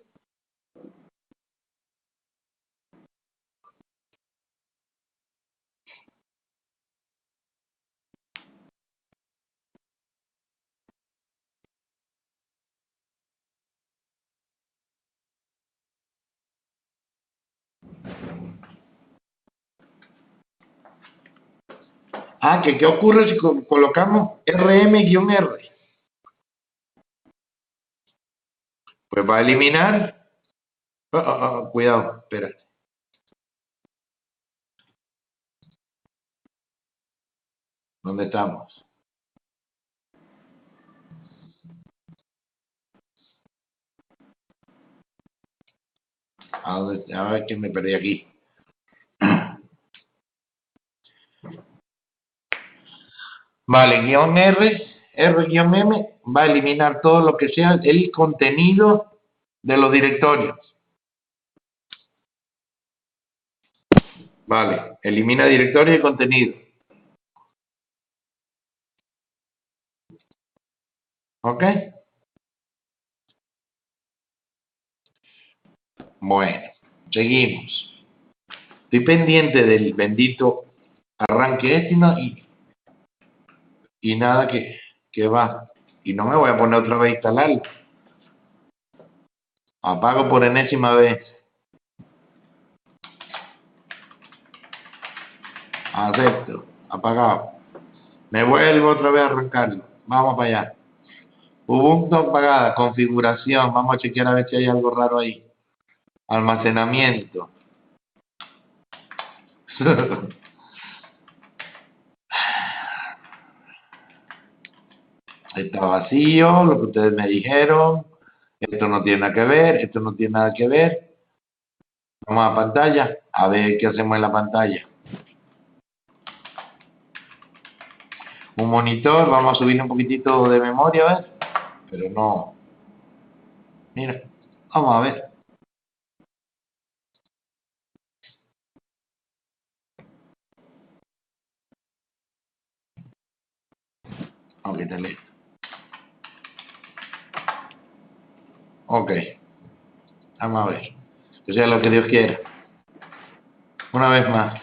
Ah, ¿qué ocurre si colocamos RM-R? Pues va a eliminar. Cuidado, espérate. ¿Dónde estamos? A ver que me perdí aquí. Vale, guión R-M va a eliminar todo lo que sea el contenido de los directorios. Vale, elimina directorio y contenido. ¿Ok? Bueno, seguimos. Estoy pendiente del bendito arranque este y nada que va. Y no me voy a poner otra vez a instalarlo. Apago por enésima vez. Acepto. Apagado. Me vuelvo otra vez a arrancarlo. Vamos para allá. Ubuntu apagada. Configuración. Vamos a chequear a ver si hay algo raro ahí. Almacenamiento. Está vacío, lo que ustedes me dijeron. Esto no tiene nada que ver, esto no tiene nada que ver. Vamos a pantalla, a ver qué hacemos en la pantalla. Un monitor, vamos a subir un poquitito de memoria, a ver. Pero no. Mira, vamos a ver. Vamos a quitarle esto. Ok. Vamos a ver. Que sea lo que Dios quiera. Una vez más.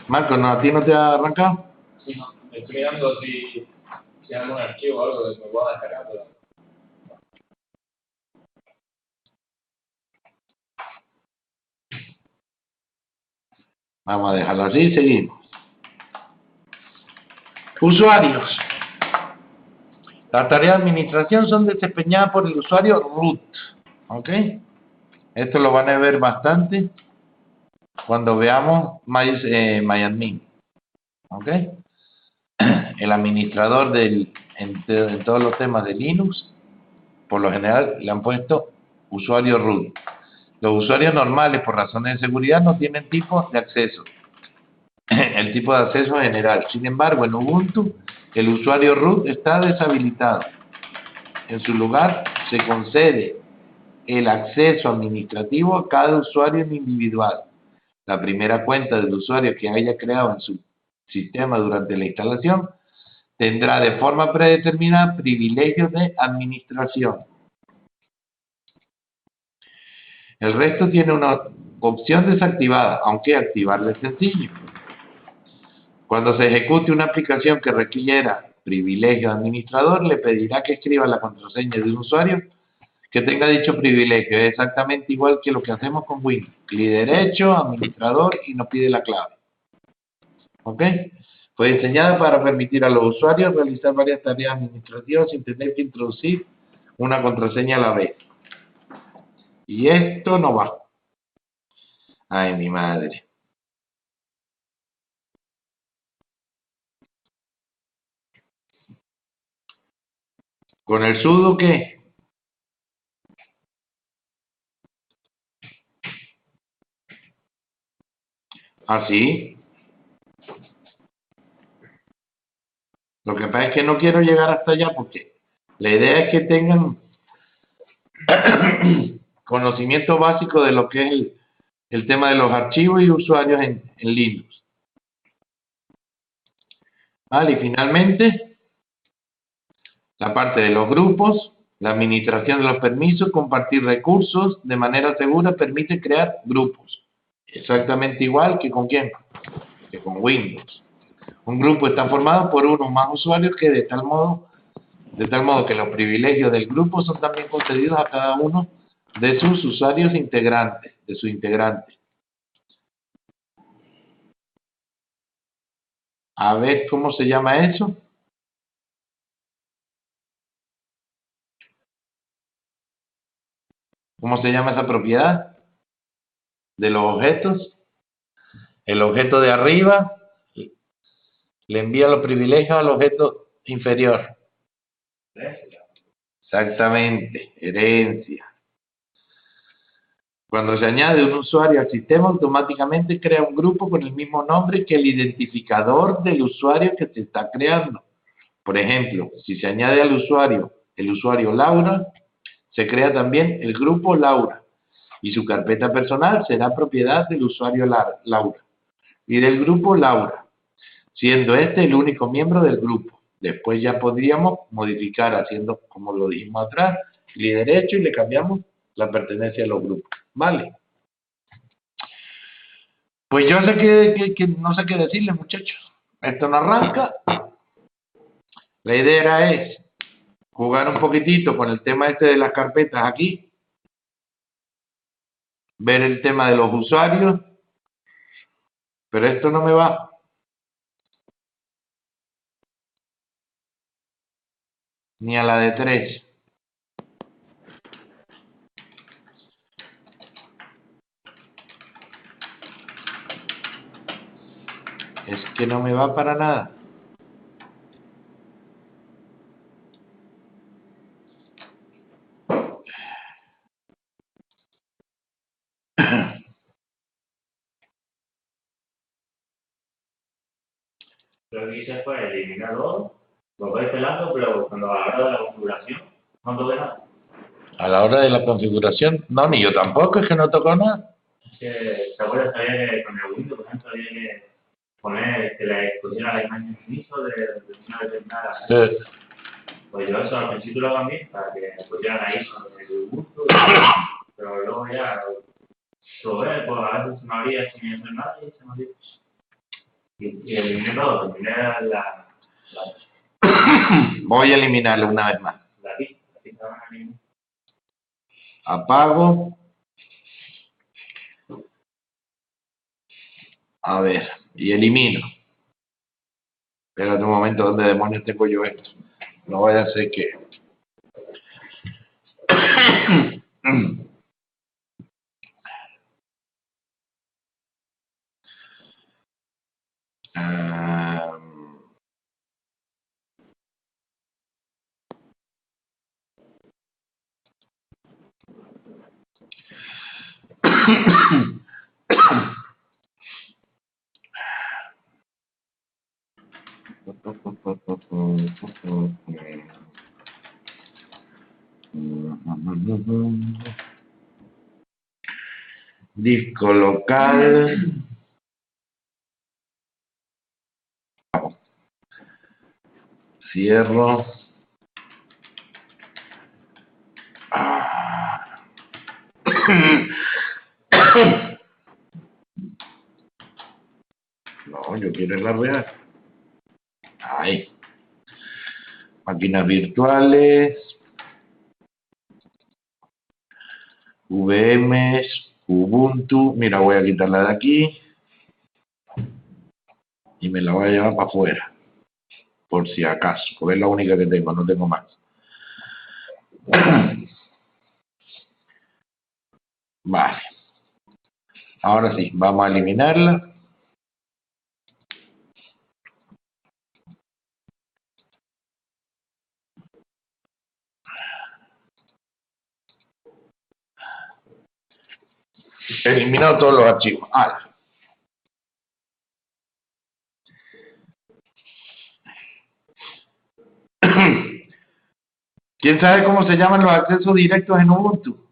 Marco, ¿no, a ti no te ha arrancado? Sí, no. Estoy mirando si hay algún archivo o algo que me pueda descargar, pero... Vamos a dejarlo así y seguimos. Usuarios. Las tareas de administración son desempeñadas por el usuario root. ¿Ok? Esto lo van a ver bastante cuando veamos MyAdmin. ¿Ok? El administrador en todos los temas de Linux, por lo general le han puesto usuario root. Los usuarios normales, por razones de seguridad, no tienen tipos de acceso. el tipo de acceso general. Sin embargo, en Ubuntu, el usuario root está deshabilitado. En su lugar, se concede el acceso administrativo a cada usuario en individual. La primera cuenta del usuario que haya creado en su sistema durante la instalación tendrá de forma predeterminada privilegios de administración. El resto tiene una opción desactivada, aunque activarla es sencillo. Cuando se ejecute una aplicación que requiera privilegio de administrador, le pedirá que escriba la contraseña de un usuario que tenga dicho privilegio. Es exactamente igual que lo que hacemos con Windows. Clic derecho, administrador y nos pide la clave. ¿Ok? Fue diseñada para permitir a los usuarios realizar varias tareas administrativas sin tener que introducir una contraseña a la vez. Y esto no va. Ay, mi madre. ¿Con el sudo qué? Así. Lo que pasa es que no quiero llegar hasta allá porque la idea es que tengan conocimiento básico de lo que es el tema de los archivos y usuarios en Linux. Vale, y finalmente, la parte de los grupos, la administración de los permisos, compartir recursos de manera segura permite crear grupos. Exactamente igual que con quién, que con Windows. Un grupo está formado por uno o más usuarios que de tal modo que los privilegios del grupo son también concedidos a cada uno de sus usuarios integrantes, de sus integrantes. A ver cómo se llama eso. ¿Cómo se llama esa propiedad de los objetos? El objeto de arriba le envía los privilegios al objeto inferior. Exactamente, herencia. Cuando se añade un usuario al sistema, automáticamente crea un grupo con el mismo nombre que el identificador del usuario que se está creando. Por ejemplo, si se añade al usuario el usuario Laura, se crea también el grupo Laura y su carpeta personal será propiedad del usuario Laura y del grupo Laura, siendo este el único miembro del grupo. Después ya podríamos modificar haciendo como lo dijimos atrás, clic derecho y le cambiamos la pertenencia a los grupos. ¿Vale? Pues yo sé que no sé qué decirles, muchachos. Esto no arranca. La idea es jugar un poquitito con el tema este de las carpetas aquí, ver el tema de los usuarios, pero esto no me va. Ni a la de 3. Es que no me va para nada. Lo que hice fue eliminar todo, lo vais pelando, pero cuando a la hora de la configuración no toqué nada. A la hora de la configuración, no, ni yo tampoco, es que no tocó nada. Es que, ¿te acuerdas que había que, con el Windows, por ejemplo, había que poner que le pusiera la imagen inicio de una determinada? Sí. Pues yo eso al principio lo cambié para que pusieran la ISO del Ubuntu, pero luego ya probé, pues a veces se me abría sin hacer nada y se me abría. Y eliminé todo, eliminé la Voy a eliminarlo una vez más. pista van a eliminar. Apago. A ver, y elimino. Espérate un momento, ¿dónde demonios tengo yo esto? No vaya a ser que... Disco local. Cierro. No, yo quiero la real. Ay. Máquinas virtuales. VMs. Ubuntu. Mira, voy a quitarla de aquí. Y me la voy a llevar para afuera. Por si acaso. Porque es la única que tengo, no tengo más. Vale. Ahora sí, vamos a eliminarla. Eliminado todos los archivos. ¿Quién sabe cómo se llaman los accesos directos en Ubuntu?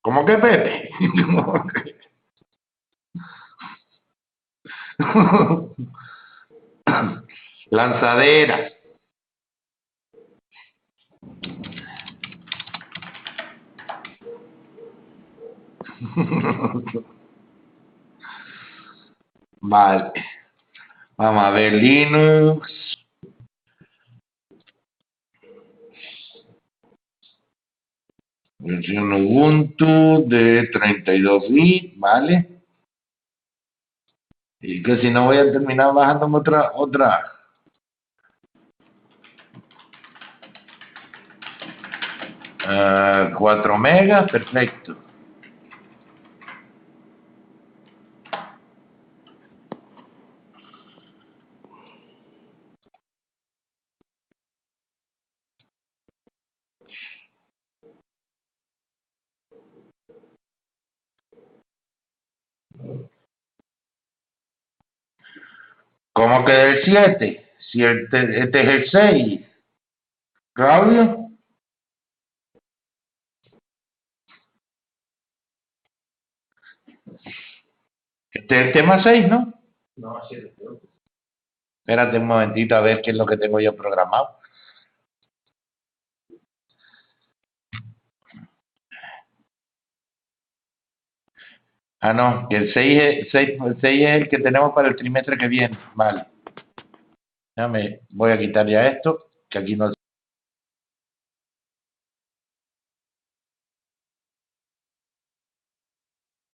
¿Cómo que Pepe? Lanzadera. Vale. Vamos a ver Linux. Versión Ubuntu de 32 bits, ¿vale? Y que si no voy a terminar bajándome otra. 4 megas, perfecto. ¿Cómo que del 7? Si este es el 6. Claudio. Este es el tema 6, ¿no? No, 7. Espérate un momentito a ver qué es lo que tengo yo programado. Ah, no, que el 6 es el que tenemos para el trimestre que viene. Vale. Voy a quitar ya esto, que aquí no